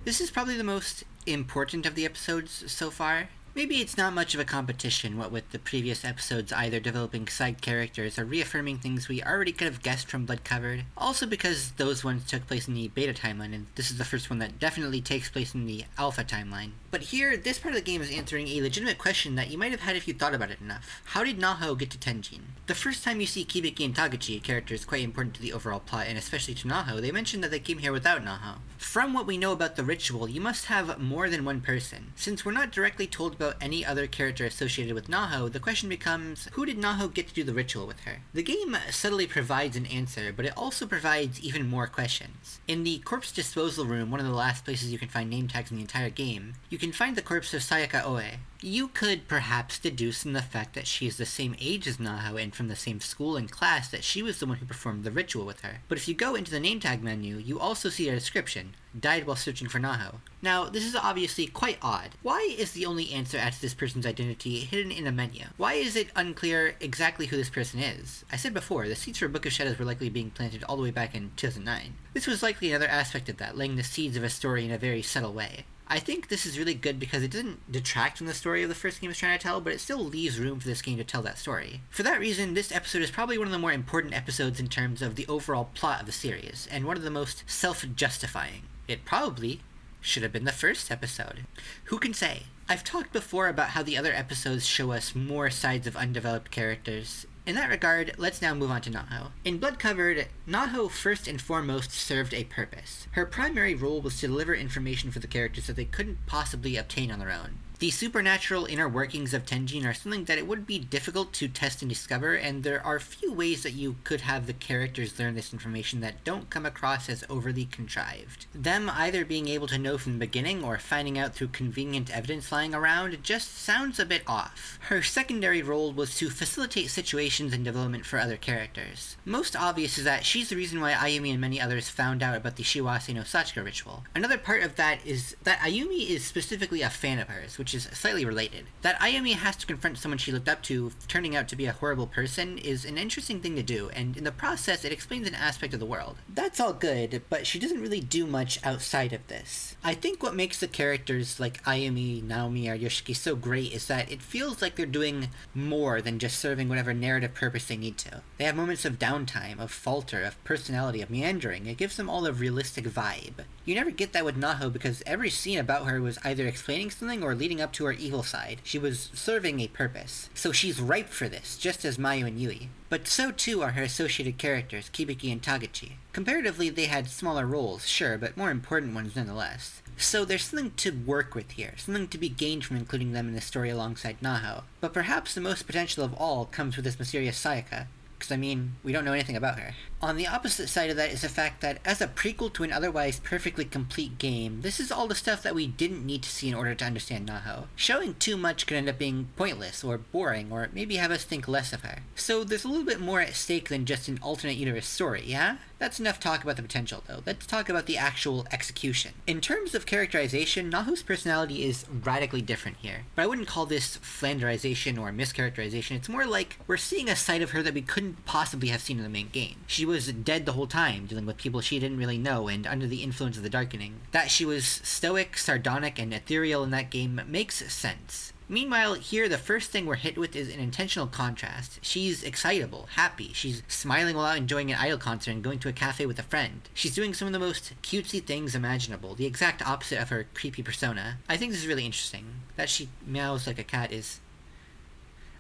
This is probably the most important of the episodes so far. Maybe it's not much of a competition, what with the previous episodes either developing side characters or reaffirming things we already could have guessed from Blood Covered. Also because those ones took place in the beta timeline, and this is the first one that definitely takes place in the alpha timeline. But here, this part of the game is answering a legitimate question that you might have had if you thought about it enough. How did Naho get to Tenjin? The first time you see Kibiki and Tagachi, a character is quite important to the overall plot, and especially to Naho, they mention that they came here without Naho. From what we know about the ritual, you must have more than one person. Since we're not directly told about any other character associated with Naho, the question becomes, who did Naho get to do the ritual with her? The game subtly provides an answer, but it also provides even more questions. In the corpse disposal room, one of the last places you can find name tags in the entire game, you can find the corpse of Sayaka Oe. You could perhaps deduce from the fact that she is the same age as Naho and from the same school and class that she was the one who performed the ritual with her. But if you go into the name tag menu, you also see a description, died while searching for Naho. Now, this is obviously quite odd. Why is the only answer as to this person's identity hidden in a menu? Why is it unclear exactly who this person is? I said before, the seeds for Book of Shadows were likely being planted all the way back in 2009. This was likely another aspect of that, laying the seeds of a story in a very subtle way. I think this is really good because it doesn't detract from the story of the first game it's trying to tell, but it still leaves room for this game to tell that story. For that reason, this episode is probably one of the more important episodes in terms of the overall plot of the series, and one of the most self-justifying. It probably should have been the first episode. Who can say? I've talked before about how the other episodes show us more sides of undeveloped characters. In that regard, let's now move on to Naho. In Blood Covered, Naho first and foremost served a purpose. Her primary role was to deliver information for the characters that they couldn't possibly obtain on their own. The supernatural inner workings of Tenjin are something that it would be difficult to test and discover, and there are few ways that you could have the characters learn this information that don't come across as overly contrived. Them either being able to know from the beginning or finding out through convenient evidence lying around just sounds a bit off. Her secondary role was to facilitate situations and development for other characters. Most obvious is that she's the reason why Ayumi and many others found out about the Shiwase no Sachika ritual. Another part of that is that Ayumi is specifically a fan of hers, which is slightly related. That Ayumi has to confront someone she looked up to turning out to be a horrible person is an interesting thing to do, and in the process it explains an aspect of the world. That's all good, but she doesn't really do much outside of this. I think what makes the characters like Ayumi, Naomi, or Yoshiki so great is that it feels like they're doing more than just serving whatever narrative purpose they need to. They have moments of downtime, of falter, of personality, of meandering. It gives them all a realistic vibe. You never get that with Naho because every scene about her was either explaining something or leading up to her evil side. She was serving a purpose. So she's ripe for this, just as Mayu and Yui. But so too are her associated characters, Kibiki and Taguchi. Comparatively, they had smaller roles, sure, but more important ones nonetheless. So there's something to work with here, something to be gained from including them in the story alongside Naho. But perhaps the most potential of all comes with this mysterious Sayaka. Because, we don't know anything about her. On the opposite side of that is the fact that, as a prequel to an otherwise perfectly complete game, this is all the stuff that we didn't need to see in order to understand Naho. Showing too much could end up being pointless, or boring, or maybe have us think less of her. So there's a little bit more at stake than just an alternate universe story, yeah? That's enough talk about the potential, though. Let's talk about the actual execution. In terms of characterization, Naho's personality is radically different here. But I wouldn't call this flanderization or mischaracterization. It's more like we're seeing a side of her that we couldn't possibly have seen in the main game. She was dead the whole time, dealing with people she didn't really know and under the influence of the Darkening. That she was stoic, sardonic, and ethereal in that game makes sense. Meanwhile, here the first thing we're hit with is an intentional contrast. She's excitable, happy, she's smiling while out enjoying an idol concert and going to a cafe with a friend. She's doing some of the most cutesy things imaginable, the exact opposite of her creepy persona. I think this is really interesting. That she meows like a cat is...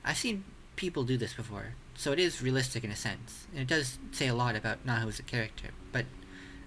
I've seen people do this before, so it is realistic in a sense, and it does say a lot about Naho as a character, but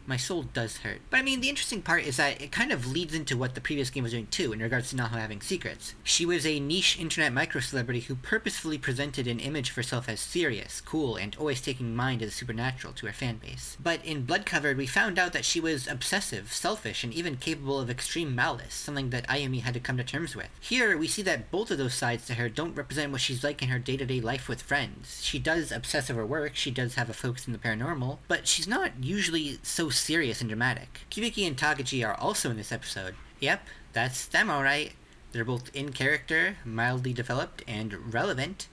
my soul does hurt. But the interesting part is that it kind of leads into what the previous game was doing too, in regards to Naho having secrets. She was a niche internet micro-celebrity who purposefully presented an image of herself as serious, cool, and always taking mind of the supernatural to her fanbase. But in Blood Covered, we found out that she was obsessive, selfish, and even capable of extreme malice, something that Ayumi had to come to terms with. Here, we see that both of those sides to her don't represent what she's like in her day-to-day life with friends. She does obsess over work, she does have a focus in the paranormal, but she's not usually so serious and dramatic. Kibiki and Taguchi are also in this episode. Yep, that's them alright. They're both in character, mildly developed, and relevant,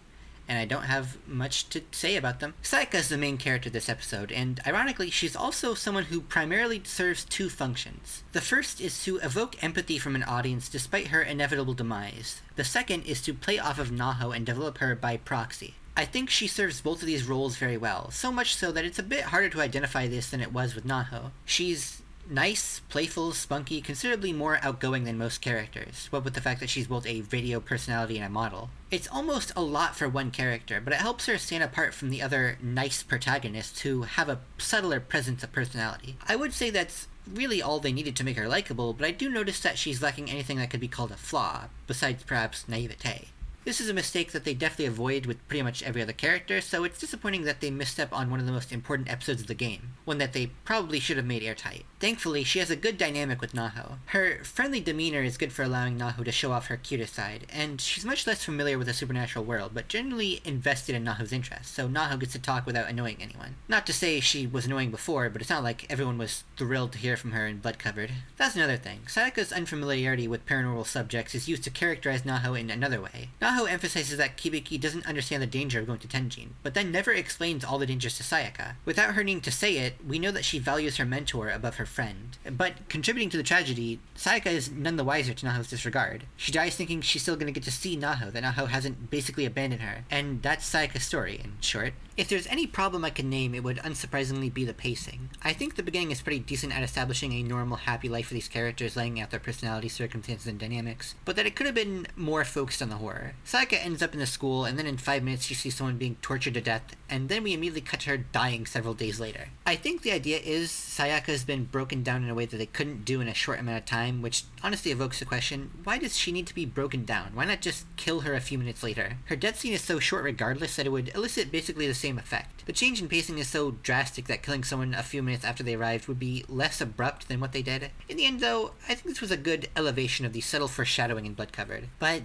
and I don't have much to say about them. Sayaka's the main character this episode, and ironically, she's also someone who primarily serves two functions. The first is to evoke empathy from an audience despite her inevitable demise. The second is to play off of Naho and develop her by proxy. I think she serves both of these roles very well, so much so that it's a bit harder to identify this than it was with Naho. She's nice, playful, spunky, considerably more outgoing than most characters, what with the fact that she's both a radio personality and a model. It's almost a lot for one character, but it helps her stand apart from the other nice protagonists who have a subtler presence of personality. I would say that's really all they needed to make her likable, but I do notice that she's lacking anything that could be called a flaw, besides perhaps naivete. This is a mistake that they definitely avoid with pretty much every other character, so it's disappointing that they misstep on one of the most important episodes of the game, one that they probably should have made airtight. Thankfully, she has a good dynamic with Naho. Her friendly demeanor is good for allowing Naho to show off her cutest side, and she's much less familiar with the supernatural world, but generally invested in Naho's interests, so Naho gets to talk without annoying anyone. Not to say she was annoying before, but it's not like everyone was thrilled to hear from her in Blood Covered. That's another thing. Sayaka's unfamiliarity with paranormal subjects is used to characterize Naho in another way. Naho emphasizes that Kibiki doesn't understand the danger of going to Tenjin, but then never explains all the dangers to Sayaka. Without her needing to say it, we know that she values her mentor above her friend. But contributing to the tragedy, Sayaka is none the wiser to Naho's disregard. She dies thinking she's still gonna get to see Naho, that Naho hasn't basically abandoned her. And that's Sayaka's story, in short. If there's any problem I could name, it would unsurprisingly be the pacing. I think the beginning is pretty decent at establishing a normal, happy life for these characters, laying out their personalities, circumstances, and dynamics, but that it could have been more focused on the horror. Sayaka ends up in the school, and then in 5 minutes she sees someone being tortured to death, and then we immediately cut to her dying several days later. I think the idea is Sayaka's been broken down in a way that they couldn't do in a short amount of time, which honestly evokes the question, why does she need to be broken down? Why not just kill her a few minutes later? Her death scene is so short regardless that it would elicit basically the same effect. The change in pacing is so drastic that killing someone a few minutes after they arrived would be less abrupt than what they did. In the end though, I think this was a good elevation of the subtle foreshadowing in Bloodcovered. But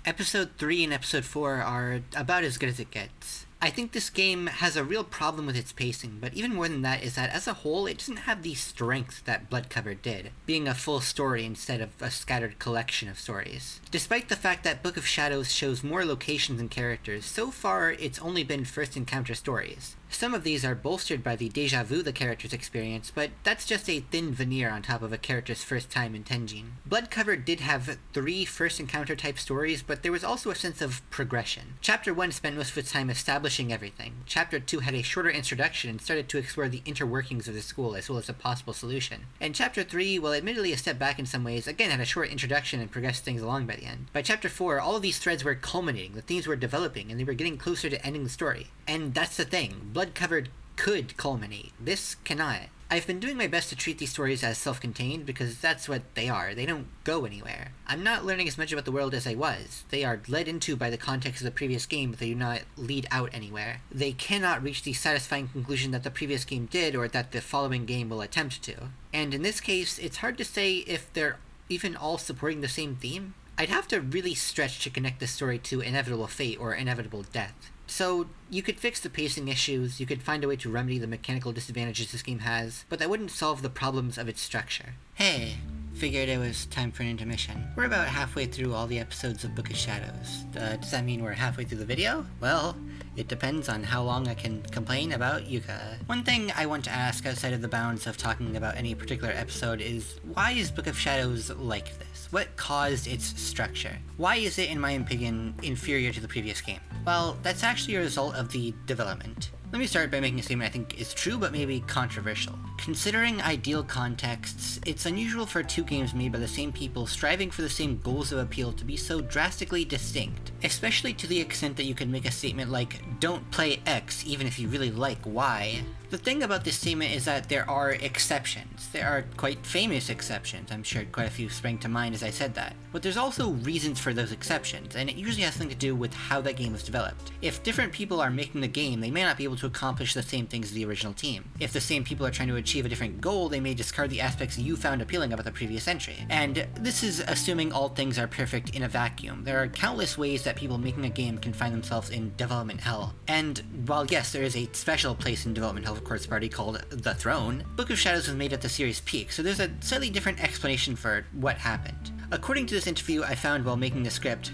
Episode 3 and Episode 4 are about as good as it gets. I think this game has a real problem with its pacing, but even more than that is that as a whole, it doesn't have the strength that Bloodcovered did, being a full story instead of a scattered collection of stories. Despite the fact that Book of Shadows shows more locations and characters, so far it's only been first encounter stories. Some of these are bolstered by the deja vu the characters experience, but that's just a thin veneer on top of a character's first time in Tenjin. Bloodcovered did have 3 first encounter type stories, but there was also a sense of progression. Chapter 1 spent most of its time establishing everything. Chapter 2 had a shorter introduction and started to explore the interworkings of the school as well as a possible solution. And Chapter 3, while admittedly a step back in some ways, again had a short introduction and progressed things along by the end. By Chapter 4, all of these threads were culminating, the themes were developing, and they were getting closer to ending the story. And that's the thing. Bloodcovered could culminate. This cannot. I've been doing my best to treat these stories as self-contained because that's what they are. They don't go anywhere. I'm not learning as much about the world as I was. They are led into by the context of the previous game, but they do not lead out anywhere. They cannot reach the satisfying conclusion that the previous game did or that the following game will attempt to. And in this case, it's hard to say if they're even all supporting the same theme. I'd have to really stretch to connect the story to inevitable fate or inevitable death. So, you could fix the pacing issues, you could find a way to remedy the mechanical disadvantages this game has, but that wouldn't solve the problems of its structure. Hey, figured it was time for an intermission. We're about halfway through all the episodes of Book of Shadows. Does that mean we're halfway through the video? Well, it depends on how long I can complain about Yuka. One thing I want to ask outside of the bounds of talking about any particular episode is, why is Book of Shadows like this? What caused its structure? Why is it, in my opinion, inferior to the previous game? Well, that's actually a result of the development. Let me start by making a statement I think is true but maybe controversial. Considering ideal contexts, it's unusual for 2 games made by the same people striving for the same goals of appeal to be so drastically distinct, especially to the extent that you can make a statement like, don't play X even if you really like Y. The thing about this statement is that there are exceptions. There are quite famous exceptions. I'm sure quite a few sprang to mind as I said that. But there's also reasons for those exceptions, and it usually has something to do with how that game was developed. If different people are making the game, they may not be able to accomplish the same things as the original team. If the same people are trying to achieve a different goal, they may discard the aspects you found appealing about the previous entry. And this is assuming all things are perfect in a vacuum. There are countless ways that people making a game can find themselves in development hell. And while yes, there is a special place in development hell, of course, party called The Throne, Book of Shadows was made at the series' peak, so there's a slightly different explanation for what happened. According to this interview I found while making the script,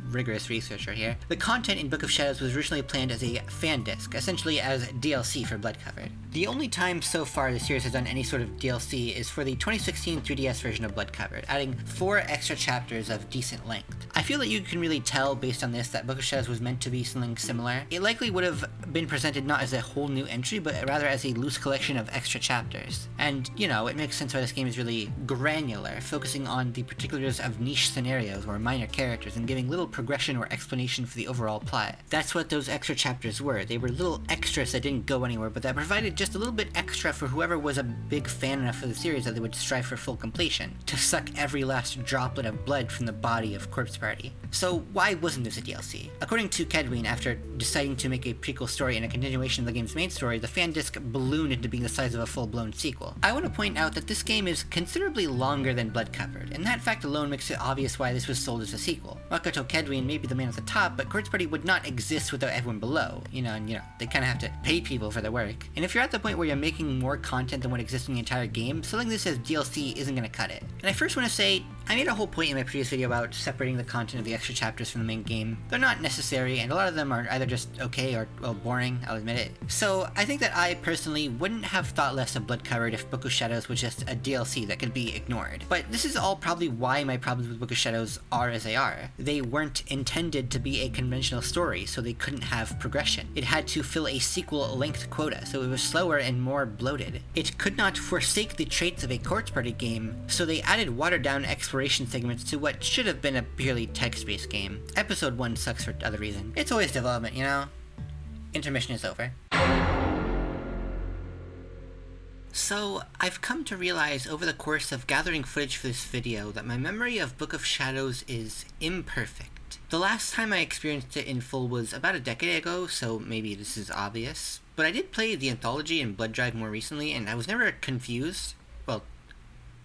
rigorous researcher here, the content in Book of Shadows was originally planned as a fan disc, essentially as DLC for Bloodcovered. The only time so far the series has done any sort of DLC is for the 2016 3DS version of Bloodcovered, adding 4 extra chapters of decent length. I feel that you can really tell based on this that Book of Shadows was meant to be something similar. It likely would have been presented not as a whole new entry, but rather as a loose collection of extra chapters. And, you know, it makes sense why this game is really granular, focusing on the particulars of niche scenarios or minor characters and giving little progression or explanation for the overall plot. That's what those extra chapters were. They were little extras that didn't go anywhere, but that provided just a little bit extra for whoever was a big fan enough of the series that they would strive for full completion, to suck every last droplet of blood from the body of Corpse Party. So why wasn't this a DLC? According to Kedwin, after deciding to make a prequel story and a continuation of the game's main story, the fan disc ballooned into being the size of a full-blown sequel. I want to point out that this game is considerably longer than Bloodcovered, and that fact alone makes it obvious why this was sold as a sequel. Makoto Kedwin may be the man at the top, but Corpse Party would not exist without everyone below, and they kind of have to pay people for their work. And if you're at the point where you're making more content than what exists in the entire game, selling this as DLC isn't going to cut it. And I first want to say, I made a whole point in my previous video about separating the content of the extra chapters from the main game. They're not necessary, and a lot of them are either just okay or, well, boring, I'll admit it. So I think that I personally wouldn't have thought less of Bloodcovered if Book of Shadows was just a DLC that could be ignored. But this is all probably why my problems with Book of Shadows are as they are. They weren't intended to be a conventional story, so they couldn't have progression. It had to fill a sequel-length quota, so it was slower and more bloated. It could not forsake the traits of a Corpse Party game, so they added watered-down explanations exploration segments to what should have been a purely text-based game. Episode 1 sucks for other reason. It's always development, you know? Intermission is over. So, I've come to realize over the course of gathering footage for this video that my memory of Book of Shadows is imperfect. The last time I experienced it in full was about a decade ago, so maybe this is obvious. But I did play the anthology and BloodDrive more recently, and I was never confused. Well,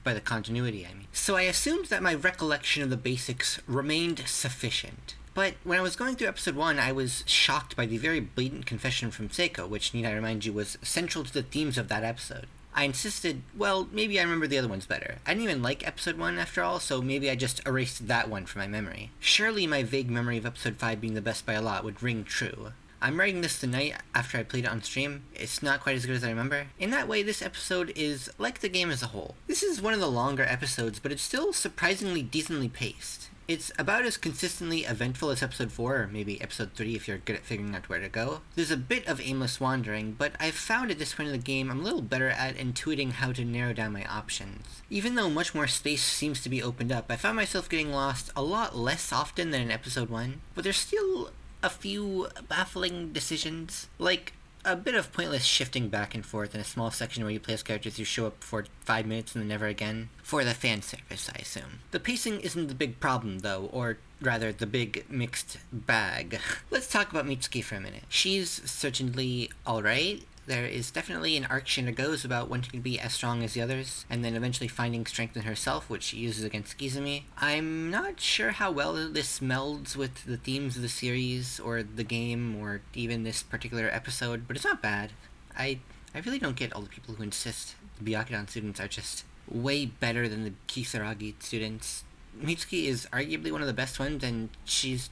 by the continuity, I mean. So I assumed that my recollection of the basics remained sufficient. But when I was going through episode 1, I was shocked by the very blatant confession from Seiko, which, need I remind you, was central to the themes of that episode. I insisted, well, maybe I remember the other ones better. I didn't even like episode 1 after all, so maybe I just erased that one from my memory. Surely my vague memory of episode 5 being the best by a lot would ring true. I'm writing this the night after I played it on stream. It's not quite as good as I remember. In that way, this episode is like the game as a whole. This is one of the longer episodes, but it's still surprisingly decently paced. It's about as consistently eventful as episode 4, or maybe episode 3 if you're good at figuring out where to go. There's a bit of aimless wandering, but I've found at this point in the game I'm a little better at intuiting how to narrow down my options. Even though much more space seems to be opened up, I found myself getting lost a lot less often than in episode 1, but there's still a few baffling decisions, like a bit of pointless shifting back and forth in a small section where you play as characters who show up for 5 minutes and then never again. For the fan service, I assume. The pacing isn't the big problem, though, or rather, the big mixed bag. Let's talk about Mitsuki for a minute. She's certainly alright. There is definitely an arc she undergoes about wanting to be as strong as the others, and then eventually finding strength in herself, which she uses against Kizumi. I'm not sure how well this melds with the themes of the series, or the game, or even this particular episode, but it's not bad. I really don't get all the people who insist the Byakudan students are just way better than the Kisaragi students. Mitsuki is arguably one of the best ones, and she's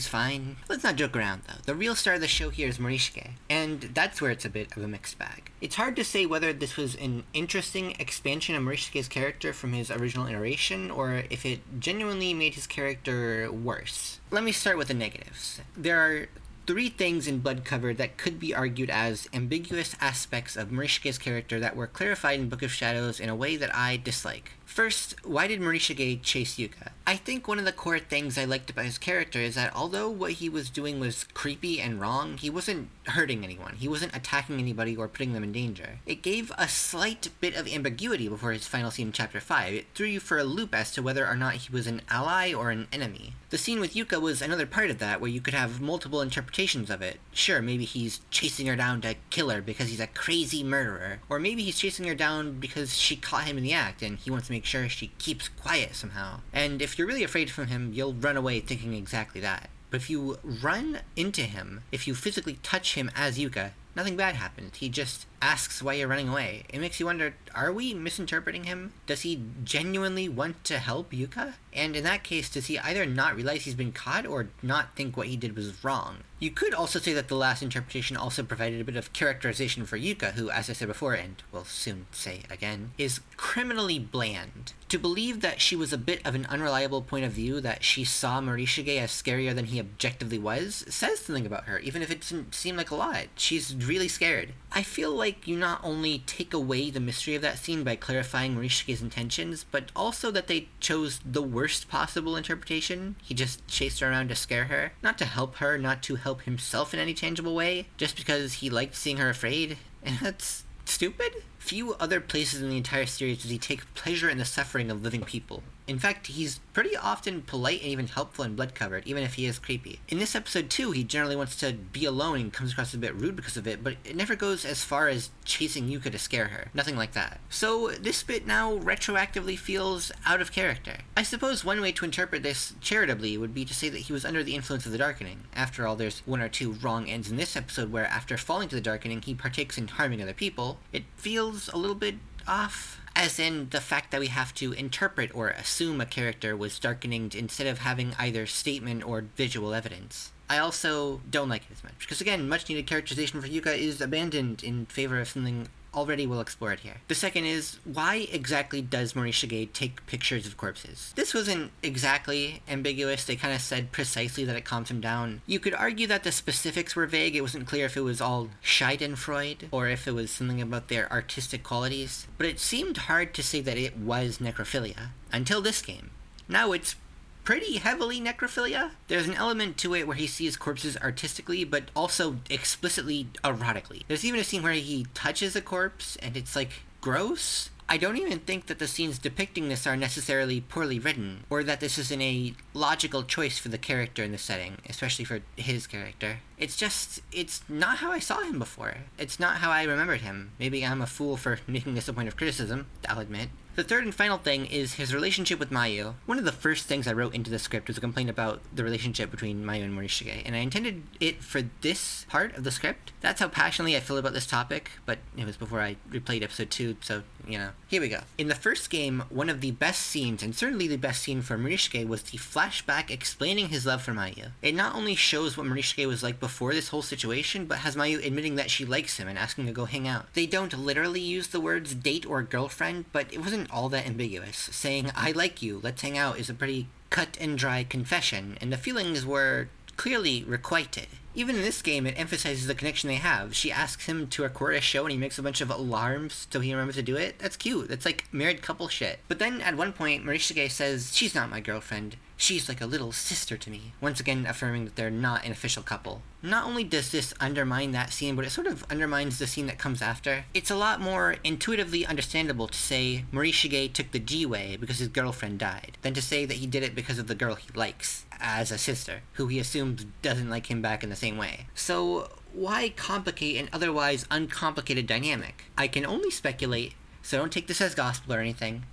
fine. Let's not joke around, though. The real star of the show here is Morishige, and that's where it's a bit of a mixed bag. It's hard to say whether this was an interesting expansion of Morishige's character from his original iteration, or if it genuinely made his character worse. Let me start with the negatives. There are 3 things in Blood Covered that could be argued as ambiguous aspects of Morishige's character that were clarified in Book of Shadows in a way that I dislike. First, why did Morishige chase Yuka? I think one of the core things I liked about his character is that although what he was doing was creepy and wrong, he wasn't hurting anyone. He wasn't attacking anybody or putting them in danger. It gave a slight bit of ambiguity before his final scene in Chapter 5. It threw you for a loop as to whether or not he was an ally or an enemy. The scene with Yuka was another part of that, where you could have multiple interpretations of it. Sure, maybe he's chasing her down to kill her because he's a crazy murderer. Or maybe he's chasing her down because she caught him in the act and he wants to make sure she keeps quiet somehow. And if you're really afraid from him, you'll run away thinking exactly that. But if you run into him, if you physically touch him as Yuka, nothing bad happens. He just asks why you're running away. It makes you wonder, are we misinterpreting him? Does he genuinely want to help Yuka? And in that case, does he either not realize he's been caught or not think what he did was wrong? You could also say that the last interpretation also provided a bit of characterization for Yuka, who, as I said before, and will soon say again, is criminally bland. To believe that she was a bit of an unreliable point of view, that she saw Morishige as scarier than he objectively was, says something about her, even if it doesn't seem like a lot. She's really scared. I feel like you not only take away the mystery of that scene by clarifying Morishige's intentions, but also that they chose the worst possible interpretation. He just chased her around to scare her. Not to help her, not to help himself in any tangible way, just because he liked seeing her afraid. And that's stupid? Few other places in the entire series does he take pleasure in the suffering of living people. In fact, he's pretty often polite and even helpful in Blood Covered, even if he is creepy. In this episode too, he generally wants to be alone and comes across a bit rude because of it, but it never goes as far as chasing Yuka to scare her. Nothing like that. So this bit now retroactively feels out of character. I suppose one way to interpret this charitably would be to say that he was under the influence of the Darkening. After all, there's 1 or 2 wrong ends in this episode where after falling to the Darkening, he partakes in harming other people. It feels a little bit off. As in the fact that we have to interpret or assume a character was darkening instead of having either statement or visual evidence. I also don't like it as much, because again, much needed characterization for Yuka is abandoned in favor of something already we'll explore it here. The second is, why exactly does Morishige take pictures of corpses? This wasn't exactly ambiguous. They kind of said precisely that it calms him down. You could argue that the specifics were vague. It wasn't clear if it was all Schadenfreude or if it was something about their artistic qualities. But it seemed hard to say that it was necrophilia until this game. Now it's pretty heavily necrophilia. There's an element to it where he sees corpses artistically, but also explicitly erotically. There's even a scene where he touches a corpse, and it's, like, gross. I don't even think that the scenes depicting this are necessarily poorly written, or that this isn't a logical choice for the character in the setting, especially for his character. It's not how I saw him before. It's not how I remembered him. Maybe I'm a fool for making this a point of criticism, I'll admit. The third and final thing is his relationship with Mayu. One of the first things I wrote into the script was a complaint about the relationship between Mayu and Morishige, and I intended it for this part of the script. That's how passionately I feel about this topic, but it was before I replayed episode 2, so, here we go. In the first game, one of the best scenes, and certainly the best scene for Morishige, was the flashback explaining his love for Mayu. It not only shows what Morishige was like before this whole situation, but has Mayu admitting that she likes him and asking to go hang out. They don't literally use the words date or girlfriend, but it wasn't all that ambiguous. Saying, I like you, let's hang out, is a pretty cut and dry confession, and the feelings were clearly requited. Even in this game, it emphasizes the connection they have. She asks him to record a show and he makes a bunch of alarms so he remembers to do it. That's cute. That's like married couple shit. But then at one point, Morishige says, she's not my girlfriend. She's like a little sister to me. Once again affirming that they're not an official couple. Not only does this undermine that scene, but it sort of undermines the scene that comes after. It's a lot more intuitively understandable to say Morishige took the G way because his girlfriend died, than to say that he did it because of the girl he likes, as a sister, who he assumes doesn't like him back in the same way. So why complicate an otherwise uncomplicated dynamic? I can only speculate, so don't take this as gospel or anything.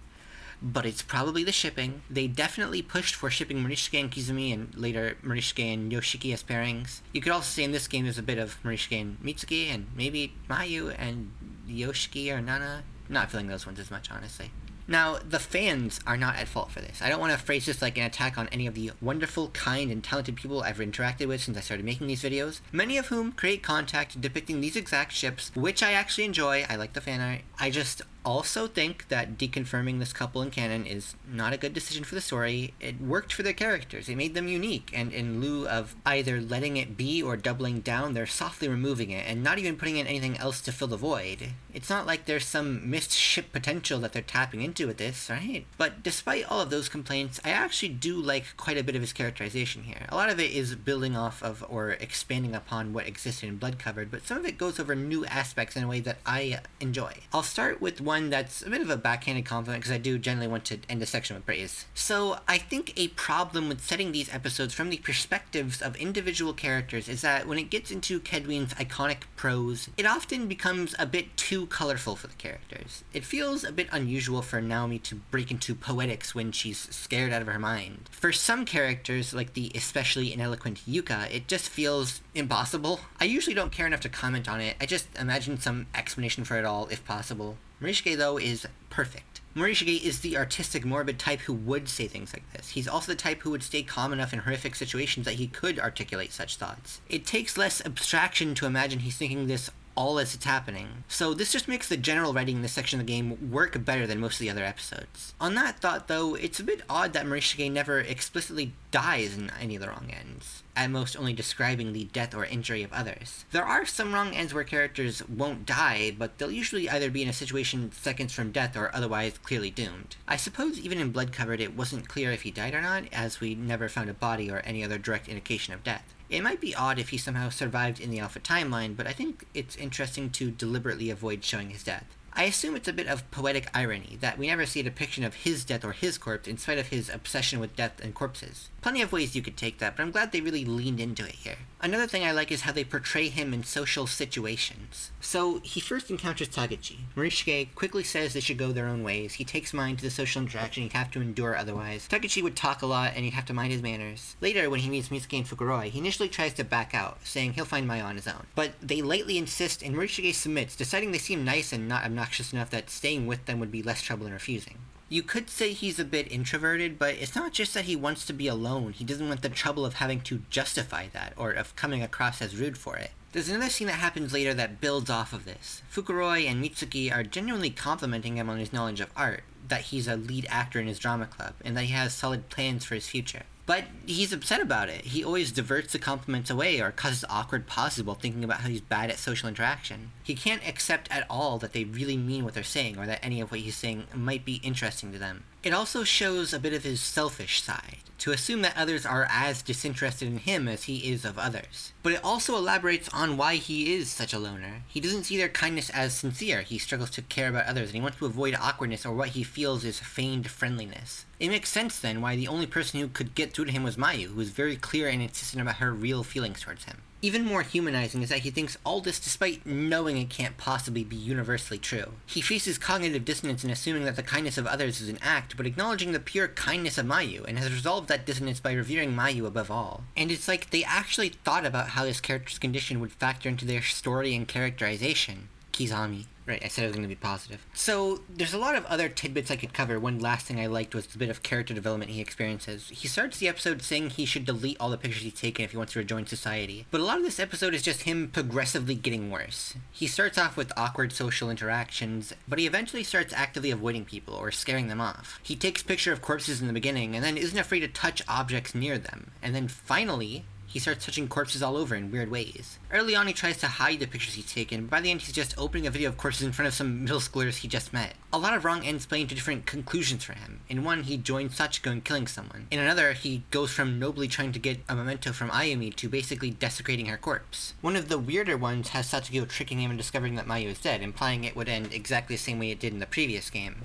But it's probably the shipping. They definitely pushed for shipping Morishige and Kizumi, and later Morishige and Yoshiki as pairings. You could also say in this game there's a bit of Morishige and Mitsuki, and maybe Mayu and Yoshiki or Nana. Not feeling those ones as much, honestly. Now, the fans are not at fault for this. I don't want to phrase this like an attack on any of the wonderful, kind, and talented people I've interacted with since I started making these videos, many of whom create content depicting these exact ships, which I actually enjoy. I like the fan art. I just also think that deconfirming this couple in canon is not a good decision for the story. It worked for their characters. It made them unique, and in lieu of either letting it be or doubling down, they're softly removing it, and not even putting in anything else to fill the void. It's not like there's some missed ship potential that they're tapping into with this, right? But despite all of those complaints, I actually do like quite a bit of his characterization here. A lot of it is building off of or expanding upon what existed in Blood Covered, but some of it goes over new aspects in a way that I enjoy. I'll start with one that's a bit of a backhanded compliment because I do generally want to end the section with praise. So I think a problem with setting these episodes from the perspectives of individual characters is that when it gets into Kedwin's iconic prose, it often becomes a bit too colorful for the characters. It feels a bit unusual for Naomi to break into poetics when she's scared out of her mind. For some characters, like the especially ineloquent Yuka, it just feels impossible. I usually don't care enough to comment on it. I just imagine some explanation for it all if possible. Morishige, though, is perfect. Morishige is the artistic, morbid type who would say things like this. He's also the type who would stay calm enough in horrific situations that he could articulate such thoughts. It takes less abstraction to imagine he's thinking this all as it's happening. So this just makes the general writing in this section of the game work better than most of the other episodes. On that thought, though, it's a bit odd that Morishige never explicitly dies in any of the wrong ends, at most only describing the death or injury of others. There are some wrong ends where characters won't die, but they'll usually either be in a situation seconds from death or otherwise clearly doomed. I suppose even in Blood Covered it wasn't clear if he died or not, as we never found a body or any other direct indication of death. It might be odd if he somehow survived in the Alpha timeline, but I think it's interesting to deliberately avoid showing his death. I assume it's a bit of poetic irony that we never see a depiction of his death or his corpse in spite of his obsession with death and corpses. Plenty of ways you could take that, but I'm glad they really leaned into it here. Another thing I like is how they portray him in social situations. So, he first encounters Taguchi. Morishige quickly says they should go their own ways. He takes mind to the social interaction he'd have to endure otherwise. Taguchi would talk a lot and he'd have to mind his manners. Later, when he meets Mitsuki and Fuguroi, he initially tries to back out, saying he'll find Maya on his own. But they lightly insist and Morishige submits, deciding they seem nice and not obnoxious enough that staying with them would be less trouble than refusing. You could say he's a bit introverted, but it's not just that he wants to be alone. He doesn't want the trouble of having to justify that, or of coming across as rude for it. There's another scene that happens later that builds off of this. Fukuroi and Mitsuki are genuinely complimenting him on his knowledge of art, that he's a lead actor in his drama club, and that he has solid plans for his future. But he's upset about it. He always diverts the compliments away or causes awkward pauses while thinking about how he's bad at social interaction. He can't accept at all that they really mean what they're saying or that any of what he's saying might be interesting to them. It also shows a bit of his selfish side, to assume that others are as disinterested in him as he is of others. But it also elaborates on why he is such a loner. He doesn't see their kindness as sincere, he struggles to care about others, and he wants to avoid awkwardness or what he feels is feigned friendliness. It makes sense then why the only person who could get through to him was Mayu, who was very clear and insistent about her real feelings towards him. Even more humanizing is that he thinks all this despite knowing it can't possibly be universally true. He faces cognitive dissonance in assuming that the kindness of others is an act, but acknowledging the pure kindness of Mayu, and has resolved that dissonance by revering Mayu above all. And it's like they actually thought about how this character's condition would factor into their story and characterization. Kizami. Right, I said it was going to be positive. So, there's a lot of other tidbits I could cover. One last thing I liked was the bit of character development he experiences. He starts the episode saying he should delete all the pictures he's taken if he wants to rejoin society. But a lot of this episode is just him progressively getting worse. He starts off with awkward social interactions, but he eventually starts actively avoiding people or scaring them off. He takes picture of corpses in the beginning, and then isn't afraid to touch objects near them. And then finally, he starts touching corpses all over in weird ways. Early on, he tries to hide the pictures he's taken, but by the end, he's just opening a video of corpses in front of some middle schoolers he just met. A lot of wrong ends play into different conclusions for him. In one, he joins Sachiko in killing someone. In another, he goes from nobly trying to get a memento from Ayumi to basically desecrating her corpse. One of the weirder ones has Sachiko tricking him and discovering that Mayu is dead, implying it would end exactly the same way it did in the previous game.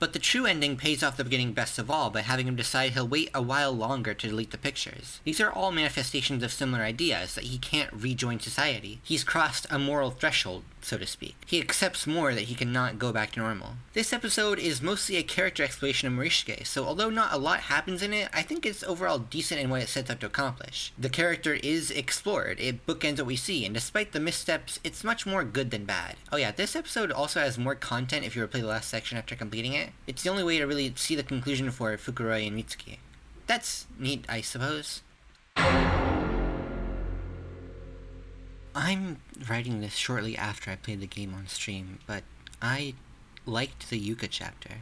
But the true ending pays off the beginning best of all by having him decide he'll wait a while longer to delete the pictures. These are all manifestations of similar ideas, that he can't rejoin society. He's crossed a moral threshold, so to speak. He accepts more that he cannot go back to normal. This episode is mostly a character exploration of Morishige, so although not a lot happens in it, I think it's overall decent in what it sets out to accomplish. The character is explored, it bookends what we see, and despite the missteps, it's much more good than bad. Oh yeah, this episode also has more content if you replay the last section after completing it. It's the only way to really see the conclusion for Fukuroi and Mitsuki. That's neat, I suppose. I'm writing this shortly after I played the game on stream, but I liked the Yuka chapter.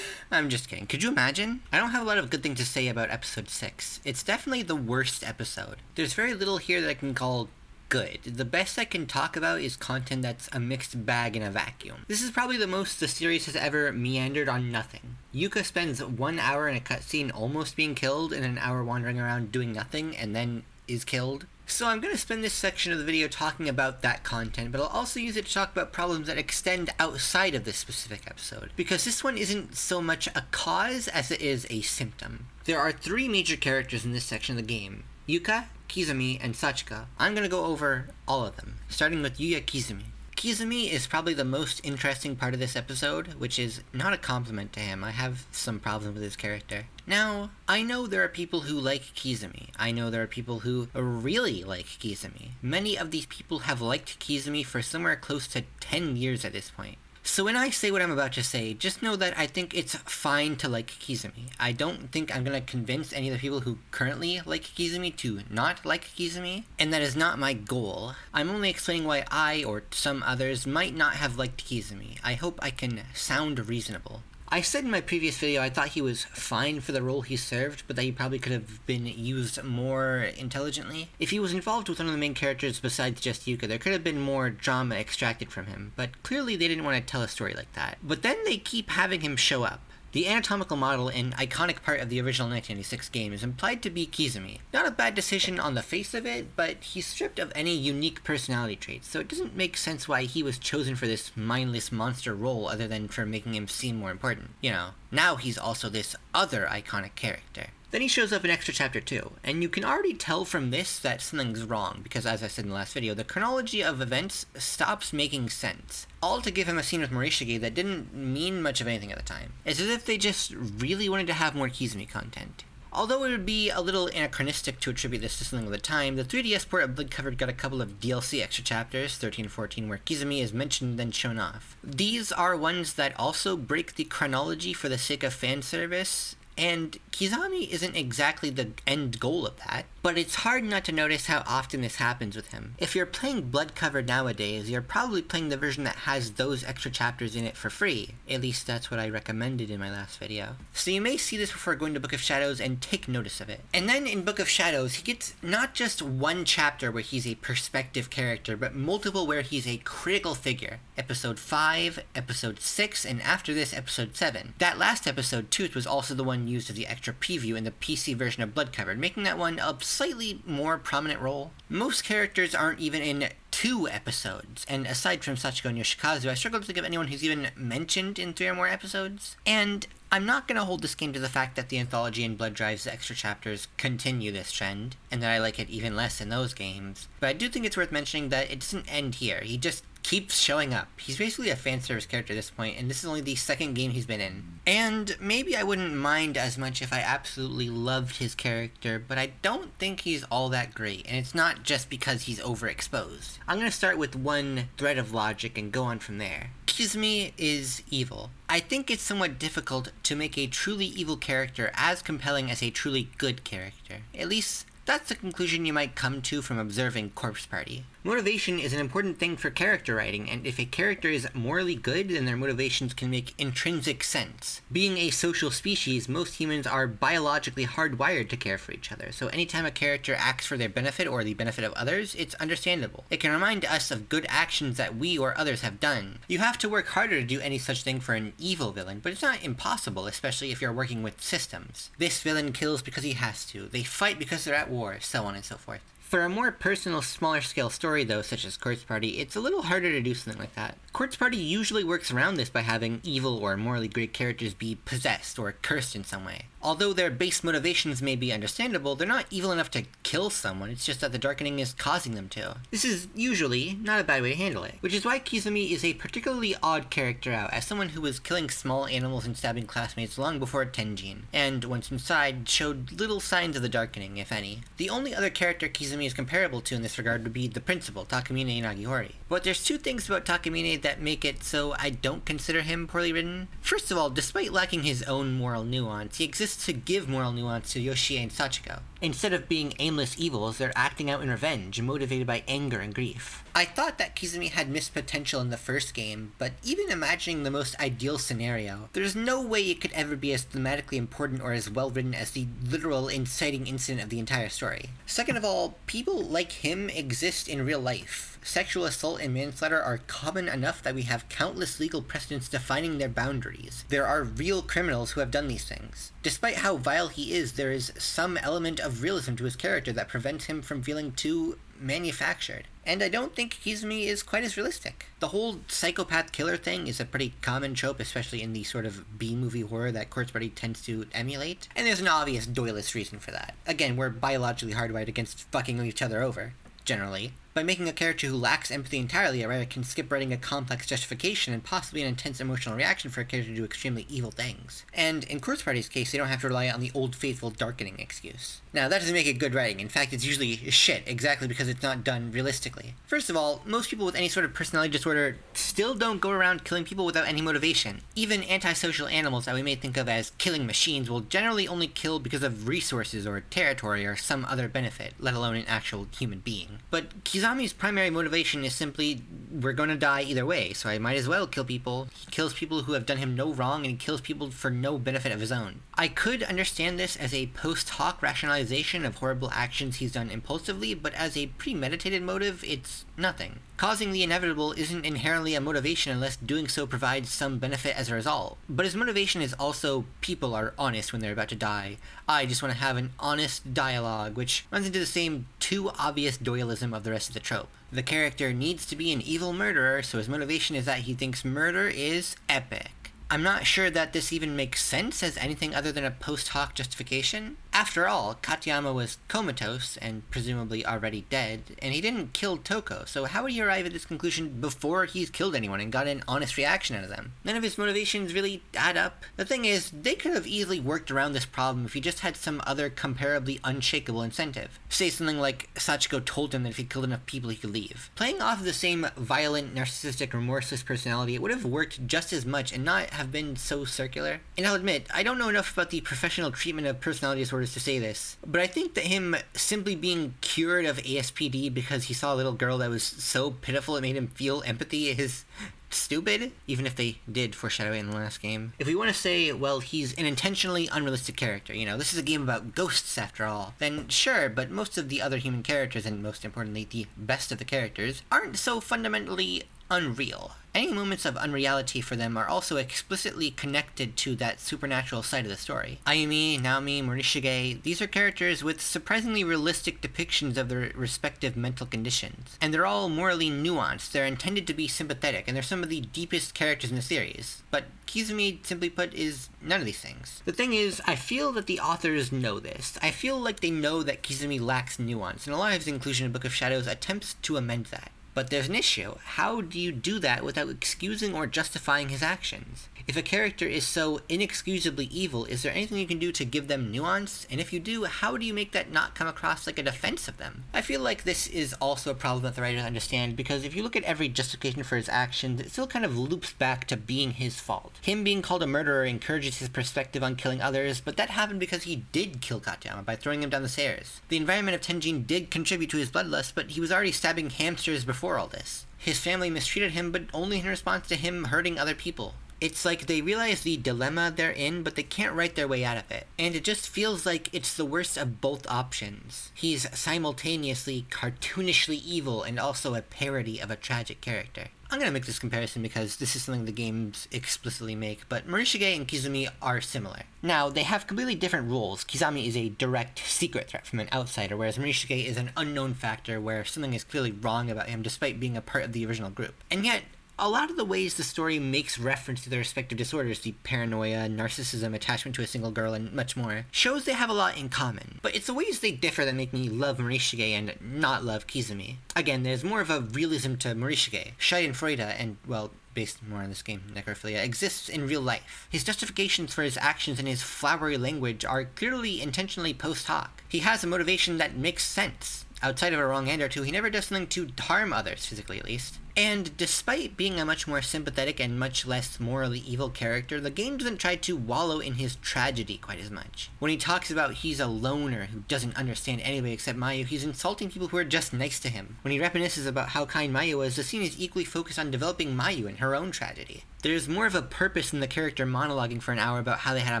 I'm just kidding. Could you imagine? I don't have a lot of good things to say about episode 6. It's definitely the worst episode. There's very little here that I can call good. The best I can talk about is content that's a mixed bag in a vacuum. This is probably the most the series has ever meandered on nothing. Yuka spends 1 hour in a cutscene almost being killed and an hour wandering around doing nothing and then is killed. So I'm going to spend this section of the video talking about that content, but I'll also use it to talk about problems that extend outside of this specific episode, because this one isn't so much a cause as it is a symptom. There are 3 major characters in this section of the game: Yuka, Kizumi, and Sachiko. I'm going to go over all of them, starting with Yuya Kizumi. Kizumi is probably the most interesting part of this episode, which is not a compliment to him. I have some problems with his character. Now, I know there are people who like Kizumi. I know there are people who really like Kizumi. Many of these people have liked Kizumi for somewhere close to 10 years at this point. So when I say what I'm about to say, just know that I think it's fine to like Kizumi. I don't think I'm going to convince any of the people who currently like Kizumi to not like Kizumi, and that is not my goal. I'm only explaining why I, or some others, might not have liked Kizumi. I hope I can sound reasonable. I said in my previous video I thought he was fine for the role he served, but that he probably could have been used more intelligently. If he was involved with one of the main characters besides just Yuka, there could have been more drama extracted from him, but clearly they didn't want to tell a story like that. But then they keep having him show up. The anatomical model and iconic part of the original 1996 game is implied to be Kizumi. Not a bad decision on the face of it, but he's stripped of any unique personality traits, so it doesn't make sense why he was chosen for this mindless monster role other than for making him seem more important. You know, now he's also this other iconic character. Then he shows up in Extra Chapter 2, and you can already tell from this that something's wrong, because as I said in the last video, the chronology of events stops making sense. All to give him a scene with Morishige that didn't mean much of anything at the time. It's as if they just really wanted to have more Kizumi content. Although it would be a little anachronistic to attribute this to something of the time, the 3DS port of Blood Covered got a couple of DLC extra chapters, 13 and 14, where Kizumi is mentioned and then shown off. These are ones that also break the chronology for the sake of fan service, and Kizami isn't exactly the end goal of that, but but it's hard not to notice how often this happens with him. If you're playing Blood Covered nowadays, you're probably playing the version that has those extra chapters in it for free. At least that's what I recommended in my last video. So you may see this before going to Book of Shadows and take notice of it. And then in Book of Shadows, he gets not just one chapter where he's a perspective character, but multiple where he's a critical figure. Episode 5, Episode 6, and after this, Episode 7. That last episode, Tooth, was also the one used as the extra preview in the PC version of Blood Covered, making that one a slightly more prominent role. Most characters aren't even in 2 episodes, and aside from Sachiko and Yoshikazu, I struggle to think of anyone who's even mentioned in 3 or more episodes. And I'm not going to hold this game to the fact that the anthology and BloodDrive's extra chapters continue this trend, and that I like it even less in those games, but I do think it's worth mentioning that it doesn't end here. He just keeps showing up. He's basically a fan service character at this point, and this is only the second game he's been in. And maybe I wouldn't mind as much if I absolutely loved his character, but I don't think he's all that great, and it's not just because he's overexposed. I'm going to start with one thread of logic and go on from there. Kizumi is evil. I think it's somewhat difficult to make a truly evil character as compelling as a truly good character. At least, that's the conclusion you might come to from observing Corpse Party. Motivation is an important thing for character writing, and if a character is morally good, then their motivations can make intrinsic sense. Being a social species, most humans are biologically hardwired to care for each other, so anytime a character acts for their benefit or the benefit of others, it's understandable. It can remind us of good actions that we or others have done. You have to work harder to do any such thing for an evil villain, but it's not impossible, especially if you're working with systems. This villain kills because he has to, they fight because they're at war, so on and so forth. For a more personal, smaller-scale story, though, such as Corpse Party, it's a little harder to do something like that. Corpse Party usually works around this by having evil or morally great characters be possessed or cursed in some way. Although their base motivations may be understandable, they're not evil enough to kill someone, it's just that the darkening is causing them to. This is usually not a bad way to handle it, which is why Kizumi is a particularly odd character out, as someone who was killing small animals and stabbing classmates long before Tenjin, and once inside, showed little signs of the darkening, if any. The only other character Kizumi is comparable to in this regard would be the principal, Takamine Inagihori. But there's 2 things about Takamine that make it so I don't consider him poorly written. First of all, despite lacking his own moral nuance, he exists to give moral nuance to Yoshie and Sachiko. Instead of being aimless evils, they're acting out in revenge, motivated by anger and grief. I thought that Kizumi had missed potential in the first game, but even imagining the most ideal scenario, there's no way it could ever be as thematically important or as well written as the literal inciting incident of the entire story. Second of all, people like him exist in real life. Sexual assault and manslaughter are common enough that we have countless legal precedents defining their boundaries. There are real criminals who have done these things. Despite how vile he is, there is some element of realism to his character that prevents him from feeling too manufactured. And I don't think Kizumi is quite as realistic. The whole psychopath killer thing is a pretty common trope, especially in the sort of B-movie horror that Corpse Party tends to emulate, and there's an obvious Doylist reason for that. Again, we're biologically hardwired against fucking each other over, generally. By making a character who lacks empathy entirely, a writer can skip writing a complex justification and possibly an intense emotional reaction for a character to do extremely evil things. And in Corpse Party's case, they don't have to rely on the old faithful darkening excuse. Now, that doesn't make it good writing. In fact, it's usually shit, exactly because it's not done realistically. First of all, most people with any sort of personality disorder still don't go around killing people without any motivation. Even antisocial animals that we may think of as killing machines will generally only kill because of resources or territory or some other benefit, let alone an actual human being. But Kizami's primary motivation is simply, we're gonna die either way, so I might as well kill people. He kills people who have done him no wrong, and he kills people for no benefit of his own. I could understand this as a post hoc rationalization of horrible actions he's done impulsively, but as a premeditated motive, it's nothing. Causing the inevitable isn't inherently a motivation unless doing so provides some benefit as a result. But his motivation is also people are honest when they're about to die. I just want to have an honest dialogue, which runs into the same too obvious Doyleism of the rest of the trope. The character needs to be an evil murderer, so his motivation is that he thinks murder is epic. I'm not sure that this even makes sense as anything other than a post hoc justification. After all, Katayama was comatose and presumably already dead, and he didn't kill Toko, so how would he arrive at this conclusion before he's killed anyone and got an honest reaction out of them? None of his motivations really add up. The thing is, they could have easily worked around this problem if he just had some other comparably unshakable incentive. Say something like Sachiko told him that if he killed enough people he could leave. Playing off of the same violent, narcissistic, remorseless personality, it would have worked just as much and not have been so circular. And I'll admit, I don't know enough about the professional treatment of personality disorders nervous to say this, but I think that him simply being cured of ASPD because he saw a little girl that was so pitiful it made him feel empathy is stupid, even if they did foreshadow it in the last game. If we want to say, well, he's an intentionally unrealistic character, this is a game about ghosts after all, then sure, but most of the other human characters, and most importantly, the best of the characters, aren't so fundamentally unreal. Any moments of unreality for them are also explicitly connected to that supernatural side of the story. Ayumi, Naomi, Morishige, these are characters with surprisingly realistic depictions of their respective mental conditions. And they're all morally nuanced, they're intended to be sympathetic, and they're some of the deepest characters in the series. But Kizumi, simply put, is none of these things. The thing is, I feel that the authors know this. I feel like they know that Kizumi lacks nuance, and a lot of his inclusion in Book of Shadows attempts to amend that. But there's an issue. How do you do that without excusing or justifying his actions? If a character is so inexcusably evil, is there anything you can do to give them nuance? And if you do, how do you make that not come across like a defense of them? I feel like this is also a problem that the writers understand, because if you look at every justification for his actions, it still kind of loops back to being his fault. Him being called a murderer encourages his perspective on killing others, but that happened because he did kill Katayama by throwing him down the stairs. The environment of Tenjin did contribute to his bloodlust, but he was already stabbing hamsters before all this. His family mistreated him, but only in response to him hurting other people. It's like they realize the dilemma they're in, but they can't write their way out of it. And it just feels like it's the worst of both options. He's simultaneously cartoonishly evil and also a parody of a tragic character. I'm gonna make this comparison because this is something the games explicitly make, but Morishige and Kizumi are similar. Now, they have completely different roles. Kizami is a direct secret threat from an outsider, whereas Morishige is an unknown factor where something is clearly wrong about him despite being a part of the original group. And yet, a lot of the ways the story makes reference to their respective disorders, the paranoia, narcissism, attachment to a single girl, and much more, shows they have a lot in common. But it's the ways they differ that make me love Morishige and not love Kizumi. Again, there's more of a realism to Morishige. Schadenfreude, and, well, based more on this game, necrophilia, exists in real life. His justifications for his actions and his flowery language are clearly intentionally post hoc. He has a motivation that makes sense. Outside of a wrong hand or two, he never does something to harm others, physically at least. And despite being a much more sympathetic and much less morally evil character, the game doesn't try to wallow in his tragedy quite as much. When he talks about he's a loner who doesn't understand anybody except Mayu, he's insulting people who are just nice to him. When he reminisces about how kind Mayu was, the scene is equally focused on developing Mayu and her own tragedy. There's more of a purpose in the character monologuing for an hour about how they had a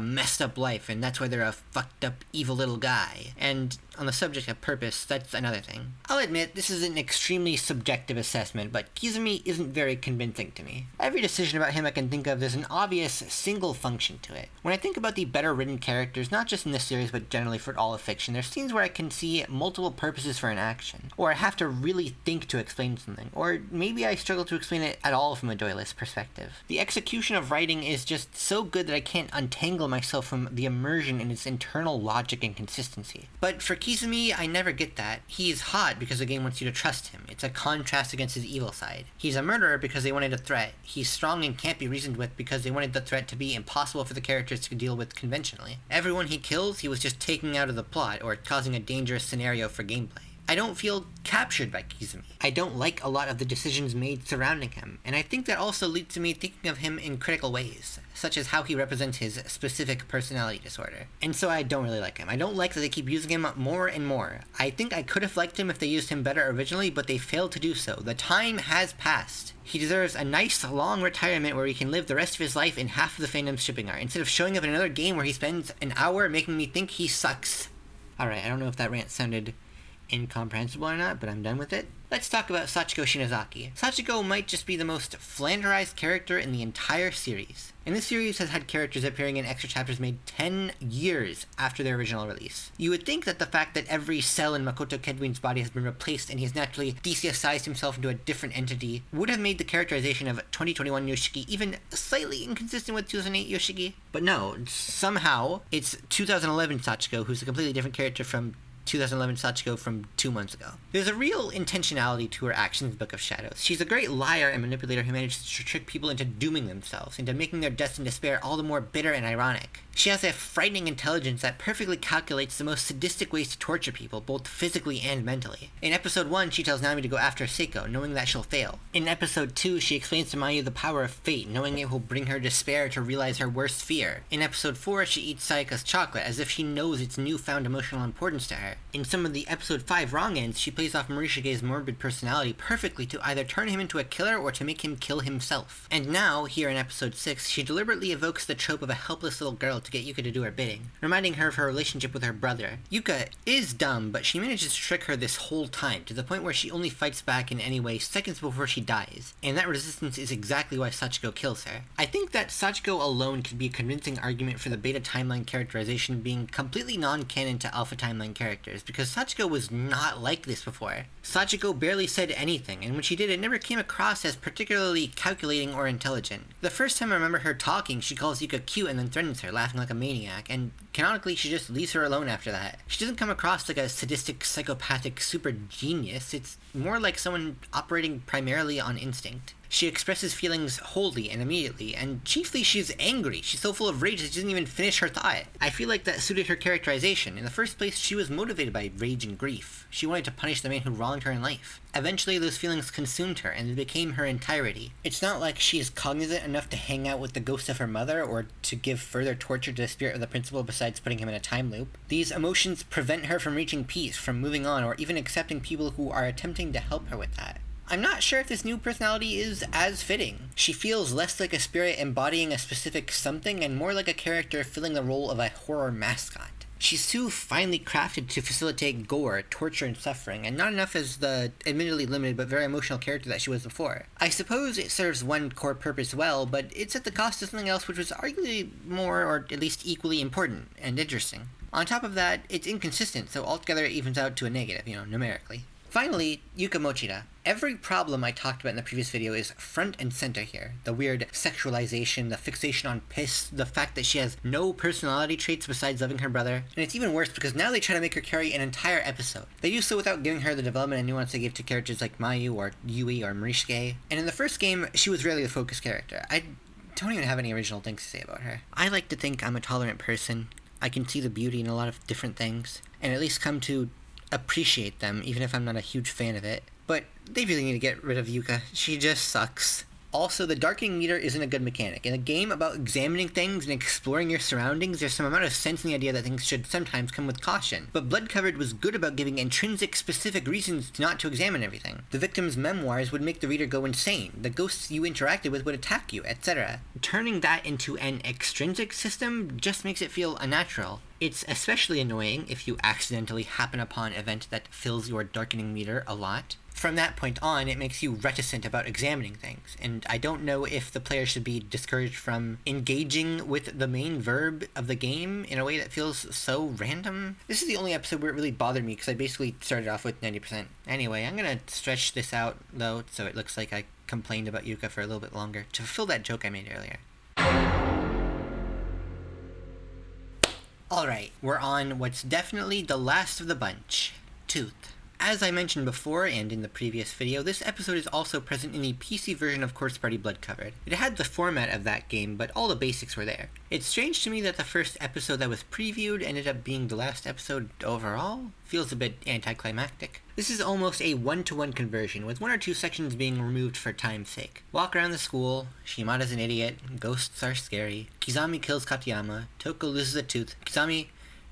messed up life, and that's why they're a fucked up evil little guy. And on the subject of purpose, that's another thing. I'll admit, this is an extremely subjective assessment, but Kizumi isn't very convincing to me. Every decision about him I can think of, there's an obvious single function to it. When I think about the better written characters, not just in this series, but generally for all of fiction, there's scenes where I can see multiple purposes for an action, or I have to really think to explain something, or maybe I struggle to explain it at all from a Doylist perspective. The execution of writing is just so good that I can't untangle myself from the immersion in its internal logic and consistency. But for Kizumi, I never get that. He's hot because the game wants you to trust him. It's a contrast against his evil side. He's a murderer because they wanted a threat. He's strong and can't be reasoned with because they wanted the threat to be impossible for the characters to deal with conventionally. Everyone he kills, he was just taking out of the plot or causing a dangerous scenario for gameplay. I don't feel captured by Kizumi. I don't like a lot of the decisions made surrounding him, and I think that also leads to me thinking of him in critical ways, such as how he represents his specific personality disorder. And so I don't really like him. I don't like that they keep using him more and more. I think I could have liked him if they used him better originally, but they failed to do so. The time has passed. He deserves a nice, long retirement where he can live the rest of his life in half of the fandom's shipping art, instead of showing up in another game where he spends an hour making me think he sucks. Alright, I don't know if that rant sounded incomprehensible or not, but I'm done with it. Let's talk about Sachiko Shinozaki. Sachiko might just be the most flanderized character in the entire series. And this series has had characters appearing in extra chapters made 10 years after their original release. You would think that the fact that every cell in Makoto Kedwin's body has been replaced and he has naturally theseusized himself into a different entity would have made the characterization of 2021 Yoshiki even slightly inconsistent with 2008 Yoshiki. But no, somehow it's 2011 Sachiko, who's a completely different character from 2011 Sachiko from 2 months ago. There's a real intentionality to her actions in Book of Shadows. She's a great liar and manipulator who manages to trick people into dooming themselves, into making their deaths and despair all the more bitter and ironic. She has a frightening intelligence that perfectly calculates the most sadistic ways to torture people, both physically and mentally. In episode 1, she tells Nami to go after Seiko, knowing that she'll fail. In episode 2, she explains to Mayu the power of fate, knowing it will bring her despair to realize her worst fear. In episode 4, she eats Sayaka's chocolate, as if she knows its newfound emotional importance to her. In some of the episode 5 wrong ends, she plays off Morishige's morbid personality perfectly to either turn him into a killer or to make him kill himself. And now, here in episode 6, she deliberately evokes the trope of a helpless little girl to get Yuka to do her bidding, reminding her of her relationship with her brother. Yuka is dumb, but she manages to trick her this whole time, to the point where she only fights back in any way seconds before she dies, and that resistance is exactly why Sachiko kills her. I think that Sachiko alone could be a convincing argument for the beta timeline characterization being completely non-canon to alpha timeline characters, because Sachiko was not like this before. Sachiko barely said anything, and when she did, it never came across as particularly calculating or intelligent. The first time I remember her talking, she calls Yuka cute and then threatens her, laughing like a maniac, and canonically she just leaves her alone after that. She doesn't come across like a sadistic, psychopathic super genius, it's more like someone operating primarily on instinct. She expresses feelings wholly and immediately, and chiefly she's angry. She's so full of rage that she doesn't even finish her thought. I feel like that suited her characterization. In the first place, she was motivated by rage and grief. She wanted to punish the man who wronged her in life. Eventually, those feelings consumed her, and they became her entirety. It's not like she is cognizant enough to hang out with the ghost of her mother, or to give further torture to the spirit of the principal besides putting him in a time loop. These emotions prevent her from reaching peace, from moving on, or even accepting people who are attempting to help her with that. I'm not sure if this new personality is as fitting. She feels less like a spirit embodying a specific something and more like a character filling the role of a horror mascot. She's too finely crafted to facilitate gore, torture, and suffering, and not enough as the admittedly limited but very emotional character that she was before. I suppose it serves one core purpose well, but it's at the cost of something else which was arguably more, or at least equally important and interesting. On top of that, it's inconsistent, so altogether it evens out to a negative, numerically. Finally, Yuka Mochida. Every problem I talked about in the previous video is front and center here. The weird sexualization, the fixation on piss, the fact that she has no personality traits besides loving her brother. And it's even worse because now they try to make her carry an entire episode. They do so without giving her the development and nuance they give to characters like Mayu or Yui or Morishige. And in the first game, she was rarely the focus character. I don't even have any original things to say about her. I like to think I'm a tolerant person. I can see the beauty in a lot of different things, and at least come to appreciate them, even if I'm not a huge fan of it. But they really need to get rid of Yuka. She just sucks. Also, the darkening meter isn't a good mechanic. In a game about examining things and exploring your surroundings, there's some amount of sense in the idea that things should sometimes come with caution. But Blood Covered was good about giving intrinsic, specific reasons not to examine everything. The victim's memoirs would make the reader go insane. The ghosts you interacted with would attack you, etc. Turning that into an extrinsic system just makes it feel unnatural. It's especially annoying if you accidentally happen upon an event that fills your darkening meter a lot. From that point on, it makes you reticent about examining things, and I don't know if the player should be discouraged from engaging with the main verb of the game in a way that feels so random. This is the only episode where it really bothered me, because I basically started off with 90%. Anyway, I'm gonna stretch this out, though, so it looks like I complained about Yuka for a little bit longer, to fulfill that joke I made earlier. Alright, we're on what's definitely the last of the bunch, Tooth. As I mentioned before and in the previous video, this episode is also present in the PC version of Corpse Party Blood Covered. It had the format of that game, but all the basics were there. It's strange to me that the first episode that was previewed ended up being the last episode overall. Feels a bit anticlimactic. This is almost a one-to-one conversion, with one or two sections being removed for time's sake. Walk around the school, Shimada's an idiot, ghosts are scary, Kizami kills Katayama, Toko loses a tooth, Kizami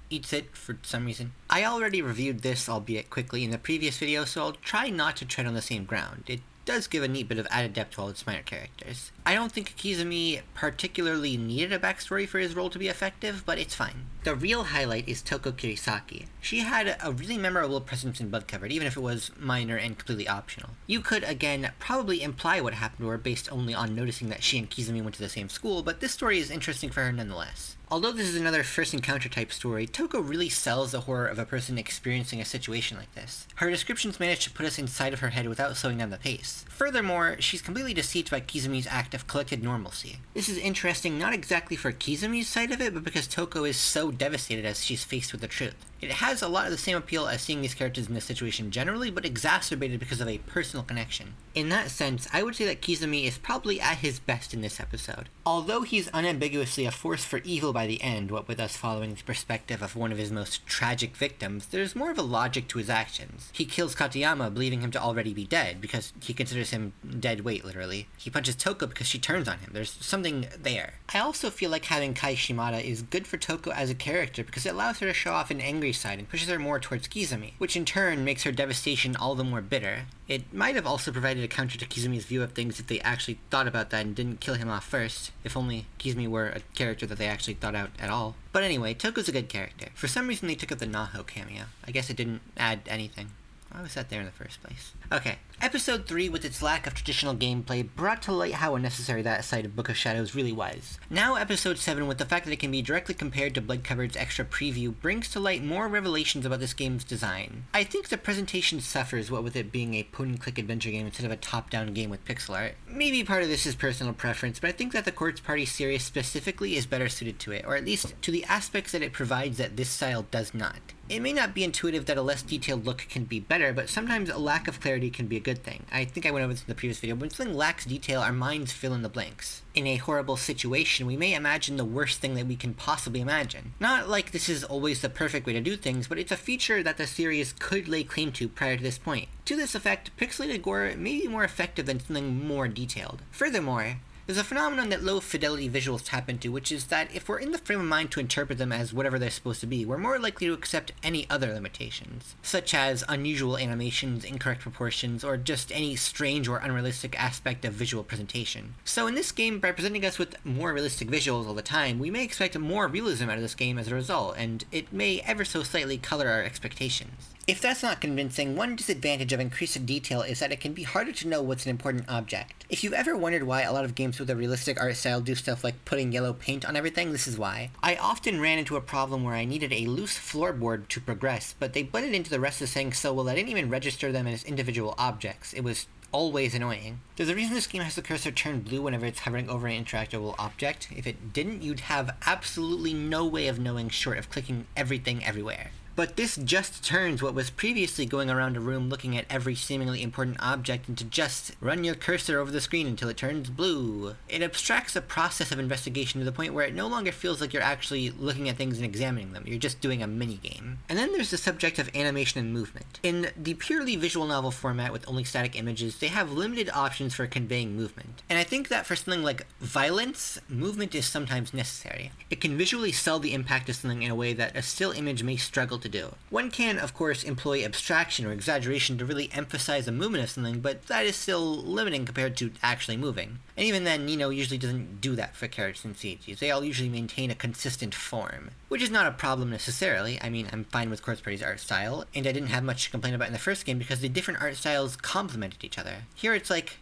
eats it for some reason. I already reviewed this, albeit quickly, in the previous video, so I'll try not to tread on the same ground. It does give a neat bit of added depth to all its minor characters. I don't think Kizami particularly needed a backstory for his role to be effective, but it's fine. The real highlight is Toko Kirisaki. She had a really memorable presence in Blood Covered, even if it was minor and completely optional. You could, again, probably imply what happened to her based only on noticing that she and Kizami went to the same school, but this story is interesting for her nonetheless. Although this is another first encounter type story, Toko really sells the horror of a person experiencing a situation like this. Her descriptions manage to put us inside of her head without slowing down the pace. Furthermore, she's completely deceived by Kizami's act of collected normalcy. This is interesting not exactly for Kizami's side of it, but because Toko is so devastated as she's faced with the truth. It has a lot of the same appeal as seeing these characters in this situation generally, but exacerbated because of a personal connection. In that sense, I would say that Kizumi is probably at his best in this episode. Although he's unambiguously a force for evil by the end, what with us following the perspective of one of his most tragic victims, there's more of a logic to his actions. He kills Katayama, believing him to already be dead, because he considers him dead weight, literally. He punches Toko because she turns on him. There's something there. I also feel like having Kai Shimada is good for Toko as a character because it allows her to show off an angry side and pushes her more towards Kizumi, which in turn makes her devastation all the more bitter. It might have also provided a counter to Kizumi's view of things if they actually thought about that and didn't kill him off first, if only Kizumi were a character that they actually thought out at all. But anyway, Toko's a good character. For some reason they took up the Naho cameo. I guess it didn't add anything. Why was that there in the first place? Okay. Episode 3, with its lack of traditional gameplay, brought to light how unnecessary that side of Book of Shadows really was. Now Episode 7, with the fact that it can be directly compared to Bloodcovered's extra preview, brings to light more revelations about this game's design. I think the presentation suffers, what with it being a point-and-click adventure game instead of a top-down game with pixel art. Maybe part of this is personal preference, but I think that the Quartz Party series specifically is better suited to it, or at least to the aspects that it provides that this style does not. It may not be intuitive that a less detailed look can be better, but sometimes a lack of clarity can be a good thing. I think I went over this in the previous video, but when something lacks detail, our minds fill in the blanks. In a horrible situation, we may imagine the worst thing that we can possibly imagine. Not like this is always the perfect way to do things, but it's a feature that the series could lay claim to prior to this point. To this effect, pixelated gore may be more effective than something more detailed. Furthermore, there's a phenomenon that low-fidelity visuals tap into, which is that if we're in the frame of mind to interpret them as whatever they're supposed to be, we're more likely to accept any other limitations, such as unusual animations, incorrect proportions, or just any strange or unrealistic aspect of visual presentation. So in this game, by presenting us with more realistic visuals all the time, we may expect more realism out of this game as a result, and it may ever so slightly color our expectations. If that's not convincing, one disadvantage of increased detail is that it can be harder to know what's an important object. If you've ever wondered why a lot of games with a realistic art style do stuff like putting yellow paint on everything, this is why. I often ran into a problem where I needed a loose floorboard to progress, but they blended into the rest of the thing so well I didn't even register them as individual objects. It was always annoying. There's a reason this game has the cursor turn blue whenever it's hovering over an interactable object. If it didn't, you'd have absolutely no way of knowing short of clicking everything everywhere. But this just turns what was previously going around a room looking at every seemingly important object into just run your cursor over the screen until it turns blue. It abstracts the process of investigation to the point where it no longer feels like you're actually looking at things and examining them, you're just doing a mini-game. And then there's the subject of animation and movement. In the purely visual novel format with only static images, they have limited options for conveying movement. And I think that for something like violence, movement is sometimes necessary. It can visually sell the impact of something in a way that a still image may struggle to do. One can, of course, employ abstraction or exaggeration to really emphasize the movement of something, but that is still limiting compared to actually moving. And even then, usually doesn't do that for characters in CGs. They all usually maintain a consistent form, which is not a problem necessarily. I mean, I'm fine with Quartz Party's art style, and I didn't have much to complain about in the first game because the different art styles complemented each other. Here it's like,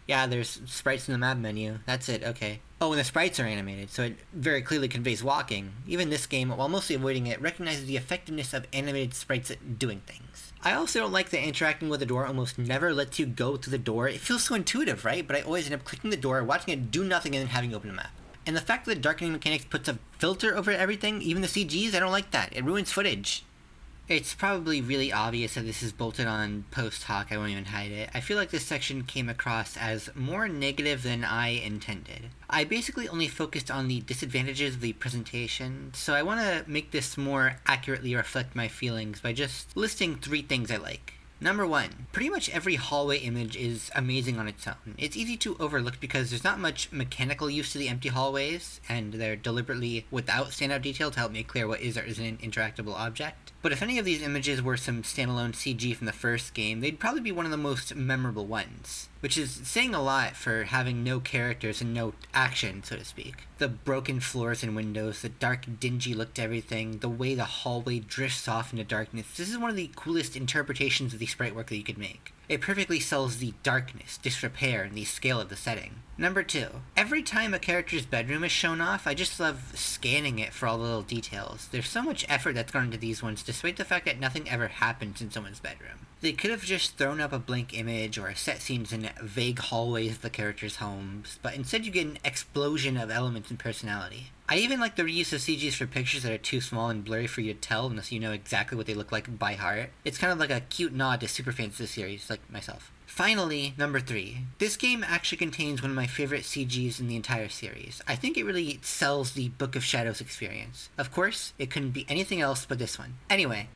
yeah, there's sprites in the map menu. That's it, okay. Oh, and the sprites are animated, so it very clearly conveys walking. Even this game, while mostly avoiding it, recognizes the effectiveness of animated sprites at doing things. I also don't like that interacting with the door almost never lets you go to the door. It feels so intuitive, right? But I always end up clicking the door, watching it do nothing, and then having to open a map. And the fact that the darkening mechanics puts a filter over everything, even the CGs, I don't like that. It ruins footage. It's probably really obvious that this is bolted on post hoc, I won't even hide it. I feel like this section came across as more negative than I intended. I basically only focused on the disadvantages of the presentation, so I want to make this more accurately reflect my feelings by just listing 3 things I like. Number 1, pretty much every hallway image is amazing on its own. It's easy to overlook because there's not much mechanical use to the empty hallways, and they're deliberately without standout detail to help make clear what is or isn't an interactable object. But if any of these images were some standalone CG from the first game, they'd probably be one of the most memorable ones, which is saying a lot for having no characters and no action, so to speak. The broken floors and windows, the dark, dingy look to everything, the way the hallway drifts off into darkness. This is one of the coolest interpretations of the sprite work that you could make. It perfectly sells the darkness, disrepair, and the scale of the setting. Number 2, every time a character's bedroom is shown off, I just love scanning it for all the little details. There's so much effort that's gone into these ones, despite the fact that nothing ever happens in someone's bedroom. They could have just thrown up a blank image or set scenes in vague hallways of the characters' homes, but instead you get an explosion of elements and personality. I even like the reuse of CGs for pictures that are too small and blurry for you to tell unless you know exactly what they look like by heart. It's kind of like a cute nod to superfans of the series, like myself. Finally, number 3. This game actually contains one of my favorite CGs in the entire series. I think it really sells the Book of Shadows experience. Of course, it couldn't be anything else but this one. Anyway.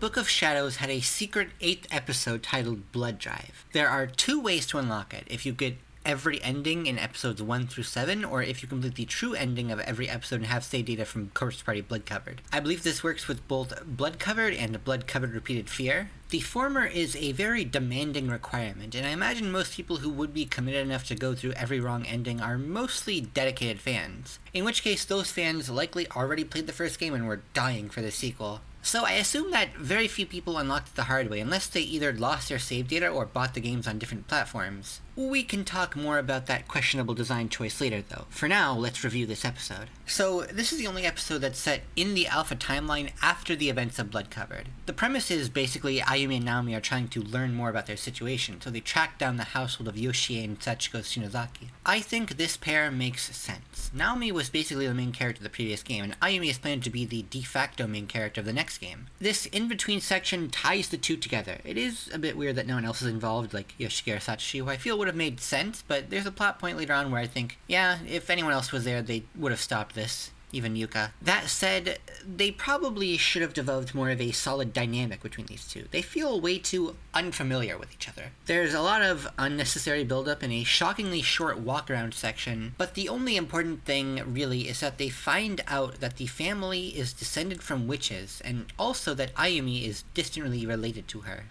Book of Shadows had a secret 8th episode titled BloodDrive. There are 2 ways to unlock it. If you get every ending in episodes 1 through 7, or if you complete the true ending of every episode and have save data from Corpse Party Blood Covered. I believe this works with both Blood Covered and Blood Covered Repeated Fear. The former is a very demanding requirement, and I imagine most people who would be committed enough to go through every wrong ending are mostly dedicated fans, in which case those fans likely already played the first game and were dying for the sequel. So I assume that very few people unlocked it the hard way, unless they either lost their save data or bought the games on different platforms. We can talk more about that questionable design choice later, though. For now, let's review this episode. So, this is the only episode that's set in the alpha timeline after the events of Blood Covered. The premise is basically Ayumi and Naomi are trying to learn more about their situation, so they track down the household of Yoshie and Sachiko Shinozaki. I think this pair makes sense. Naomi was basically the main character of the previous game, and Ayumi is planned to be the de facto main character of the next game. This in-between section ties the two together. It is a bit weird that no one else is involved, like Yoshiki or Sachi, who I feel would have made sense, but there's a plot point later on where I think, yeah, if anyone else was there, they would have stopped this. Even Yuka. That said, they probably should have developed more of a solid dynamic between these two. They feel way too unfamiliar with each other. There's a lot of unnecessary buildup in a shockingly short walk-around section, but the only important thing, really, is that they find out that the family is descended from witches, and also that Ayumi is distantly related to her.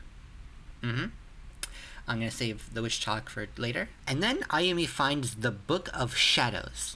I'm gonna save the witch talk for later. And then Ayumi finds the Book of Shadows.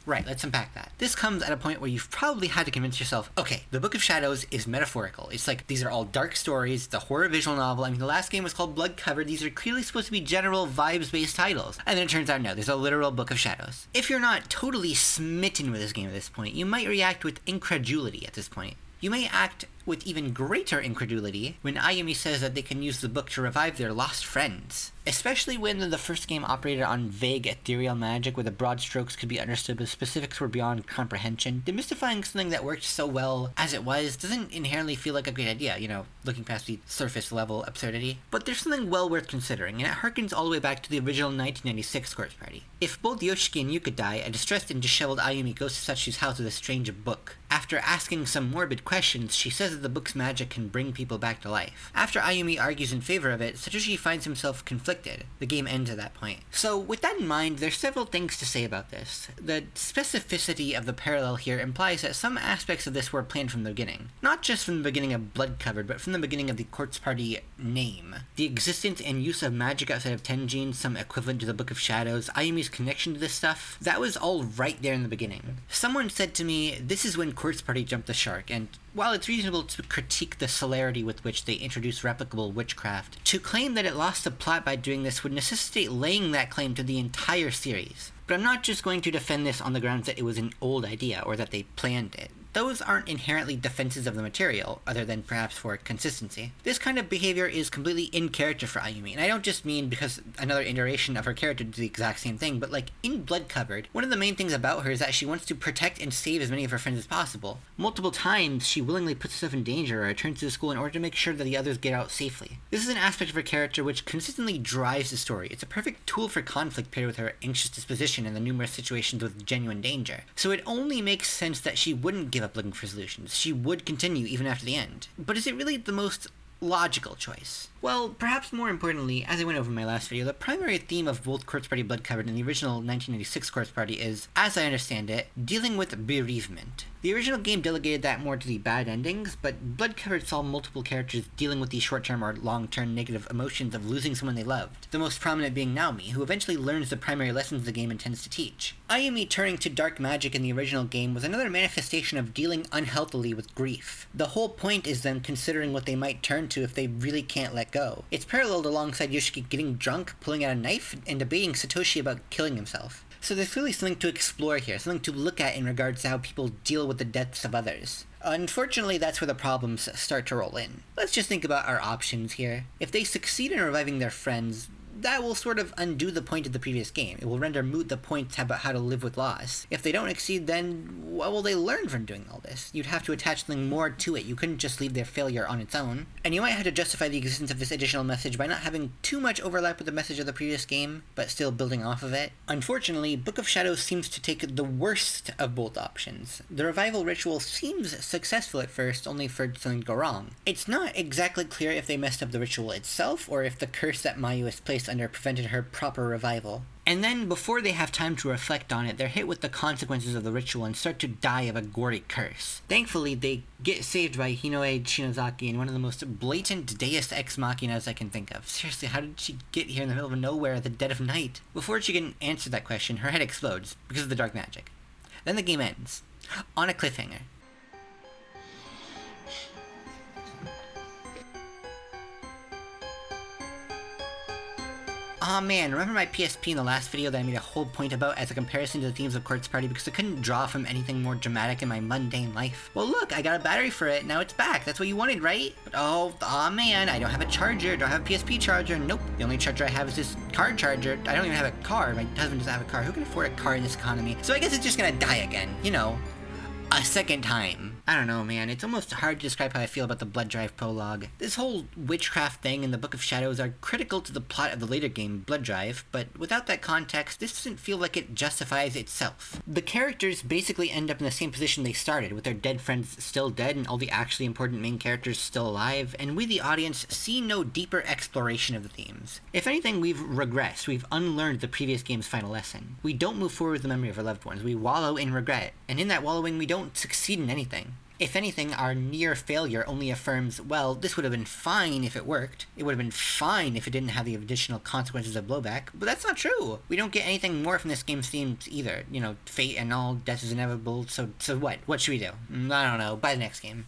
Right, let's unpack that. This comes at a point where you've probably had to convince yourself, okay, the Book of Shadows is metaphorical. It's like, these are all dark stories, the horror visual novel. I mean, the last game was called Blood Covered. These are clearly supposed to be general vibes-based titles. And then it turns out, no, there's a literal Book of Shadows. If you're not totally smitten with this game at this point, you might react with incredulity at this point. You may act with even greater incredulity when Ayumi says that they can use the book to revive their lost friends. Especially when the first game operated on vague ethereal magic where the broad strokes could be understood but specifics were beyond comprehension. Demystifying something that worked so well as it was doesn't inherently feel like a great idea, looking past the surface level absurdity. But there's something well worth considering, and it harkens all the way back to the original 1996 Corpse Party. If both Yoshiki and Yuka die, a distressed and disheveled Ayumi goes to Sachi's house with a strange book. After asking some morbid questions, she says that the book's magic can bring people back to life. After Ayumi argues in favor of it, Satoshi finds himself conflicted. The game ends at that point. So, with that in mind, there's several things to say about this. The specificity of the parallel here implies that some aspects of this were planned from the beginning. Not just from the beginning of Blood Covered, but from the beginning of the Corpse Party name. The existence and use of magic outside of Tenjin, some equivalent to the Book of Shadows, Ayumi's connection to this stuff, that was all right there in the beginning. Someone said to me, this is when Corpse Party jumped the shark, and while it's reasonable to critique the celerity with which they introduced replicable witchcraft, to claim that it lost the plot by doing this would necessitate laying that claim to the entire series. But I'm not just going to defend this on the grounds that it was an old idea, or that they planned it. Those aren't inherently defenses of the material, other than perhaps for consistency. This kind of behavior is completely in character for Ayumi, and I don't just mean because another iteration of her character did the exact same thing, but like in Blood Covered, one of the main things about her is that she wants to protect and save as many of her friends as possible. Multiple times, she willingly puts herself in danger or returns to the school in order to make sure that the others get out safely. This is an aspect of her character which consistently drives the story. It's a perfect tool for conflict paired with her anxious disposition and the numerous situations with genuine danger. So it only makes sense that she wouldn't give up looking for solutions. She would continue even after the end. But is it really the most logical choice? Well, perhaps more importantly, as I went over in my last video, the primary theme of both Corpse Party Blood Covered and the original 1996 Corpse Party is, as I understand it, dealing with bereavement. The original game delegated that more to the bad endings, but Blood Covered saw multiple characters dealing with the short-term or long-term negative emotions of losing someone they loved, the most prominent being Naomi, who eventually learns the primary lessons the game intends to teach. Ayumi turning to dark magic in the original game was another manifestation of dealing unhealthily with grief. The whole point is them considering what they might turn to if they really can't let go. It's paralleled alongside Yoshiki getting drunk, pulling out a knife, and debating Satoshi about killing himself. So there's clearly something to explore here, something to look at in regards to how people deal with the deaths of others. Unfortunately, that's where the problems start to roll in. Let's just think about our options here. If they succeed in reviving their friends, that will sort of undo the point of the previous game. It will render moot the point about how to live with loss. If they don't exceed, then what will they learn from doing all this? You'd have to attach something more to it. You couldn't just leave their failure on its own. And you might have to justify the existence of this additional message by not having too much overlap with the message of the previous game, but still building off of it. Unfortunately, Book of Shadows seems to take the worst of both options. The revival ritual seems successful at first, only for something to go wrong. It's not exactly clear if they messed up the ritual itself, or if the curse that Mayu is placed under prevented her proper revival. And then, before they have time to reflect on it, they're hit with the consequences of the ritual and start to die of a gory curse. Thankfully, they get saved by Hinoe Shinozaki in one of the most blatant Deus Ex Machinas I can think of. Seriously, how did she get here in the middle of nowhere at the dead of night? Before she can answer that question, her head explodes because of the dark magic. Then the game ends on a cliffhanger. Aw man, remember my PSP in the last video that I made a whole point about as a comparison to the themes of Corpse Party because I couldn't draw from anything more dramatic in my mundane life? Well look, I got a battery for it, now it's back, that's what you wanted, right? But aw man, I don't have a charger, don't have a PSP charger, nope. The only charger I have is this car charger. I don't even have a car, my husband doesn't have a car. Who can afford a car in this economy? So I guess it's just gonna die again, you know. A second time. I don't know, man. It's almost hard to describe how I feel about the BloodDrive prologue. This whole witchcraft thing and the Book of Shadows are critical to the plot of the later game, BloodDrive, but without that context, this doesn't feel like it justifies itself. The characters basically end up in the same position they started, with their dead friends still dead and all the actually important main characters still alive, and we, the audience, see no deeper exploration of the themes. If anything, we've regressed. We've unlearned the previous game's final lesson. We don't move forward with the memory of our loved ones. We wallow in regret, and in that wallowing, we don't succeed in anything. If anything, our near failure only affirms, well, this would have been fine if it worked. It would have been fine if it didn't have the additional consequences of blowback, but that's not true. We don't get anything more from this game's themes either. You know, fate and all, death is inevitable, so what? What should we do? I don't know, buy the next game.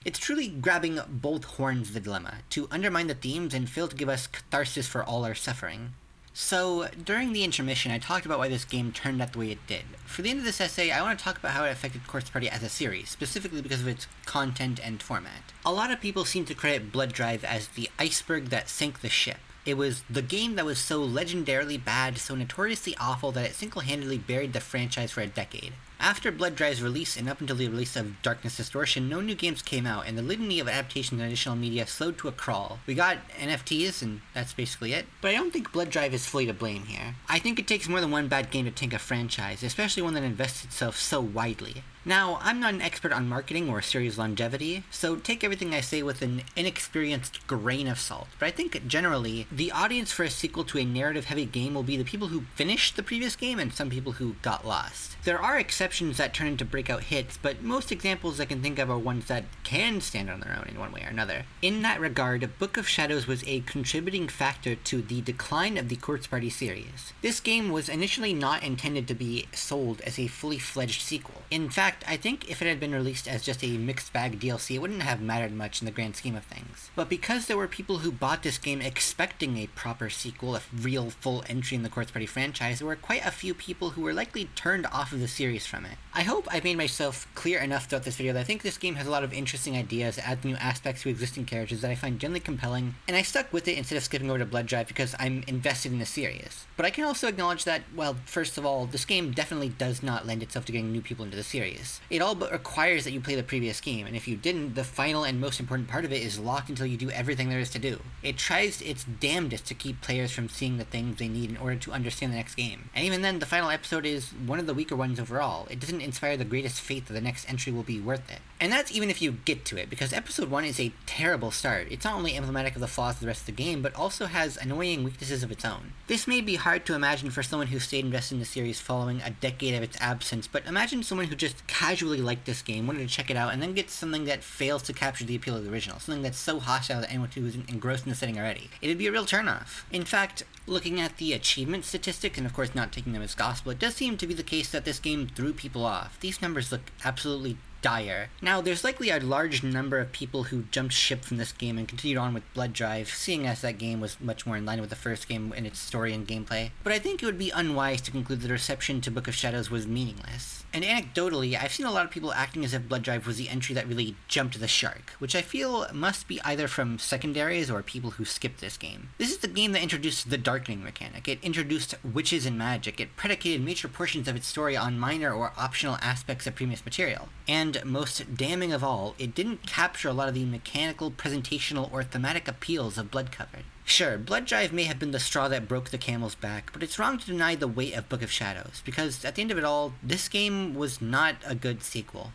It's truly grabbing both horns of the dilemma, to undermine the themes and fail to give us catharsis for all our suffering. So, during the intermission, I talked about why this game turned out the way it did. For the end of this essay, I want to talk about how it affected Corpse Party as a series, specifically because of its content and format. A lot of people seem to credit BloodDrive as the iceberg that sank the ship. It was the game that was so legendarily bad, so notoriously awful that it single-handedly buried the franchise for a decade. After BloodDrive's release and up until the release of Darkness Distortion, no new games came out, and the litany of adaptations and additional media slowed to a crawl. We got NFTs, and that's basically it. But I don't think BloodDrive is fully to blame here. I think it takes more than one bad game to tank a franchise, especially one that invests itself so widely. Now, I'm not an expert on marketing or series longevity, so take everything I say with an inexperienced grain of salt, but I think generally, the audience for a sequel to a narrative-heavy game will be the people who finished the previous game and some people who got lost. There are exceptions that turn into breakout hits, but most examples I can think of are ones that can stand on their own in one way or another. In that regard, Book of Shadows was a contributing factor to the decline of the Corpse Party series. This game was initially not intended to be sold as a fully fledged sequel. In fact, I think if it had been released as just a mixed bag DLC, it wouldn't have mattered much in the grand scheme of things. But because there were people who bought this game expecting a proper sequel, a real full entry in the Corpse Party franchise, there were quite a few people who were likely turned off of the series from it. I hope I've made myself clear enough throughout this video that I think this game has a lot of interesting ideas, adds new aspects to existing characters that I find generally compelling, and I stuck with it instead of skipping over to BloodDrive because I'm invested in the series. But I can also acknowledge that, well, first of all, this game definitely does not lend itself to getting new people into the series. It all but requires that you play the previous game, and if you didn't, the final and most important part of it is locked until you do everything there is to do. It tries its damnedest to keep players from seeing the things they need in order to understand the next game. And even then, the final episode is one of the weaker ones overall. It doesn't inspire the greatest faith that the next entry will be worth it. And that's even if you get to it, because episode 1 is a terrible start. It's not only emblematic of the flaws of the rest of the game, but also has annoying weaknesses of its own. This may be hard to imagine for someone who stayed invested in the series following a decade of its absence, but imagine someone who just casually liked this game, wanted to check it out, and then gets something that fails to capture the appeal of the original, something that's so hostile that anyone who isn't engrossed in the setting already. It'd be a real turnoff. In fact, looking at the achievement statistics, and of course not taking them as gospel, it does seem to be the case that this game threw people off. These numbers look absolutely dire. Now, there's likely a large number of people who jumped ship from this game and continued on with BloodDrive, seeing as that game was much more in line with the first game in its story and gameplay, but I think it would be unwise to conclude that the reception to Book of Shadows was meaningless. And anecdotally, I've seen a lot of people acting as if BloodDrive was the entry that really jumped the shark, which I feel must be either from secondaries or people who skipped this game. This is the game that introduced the Darkening mechanic. It introduced witches and magic. It predicated major portions of its story on minor or optional aspects of previous material. And most damning of all, it didn't capture a lot of the mechanical, presentational, or thematic appeals of Bloodcovered. Sure, BloodDrive may have been the straw that broke the camel's back, but it's wrong to deny the weight of Book of Shadows, because at the end of it all, this game was not a good sequel.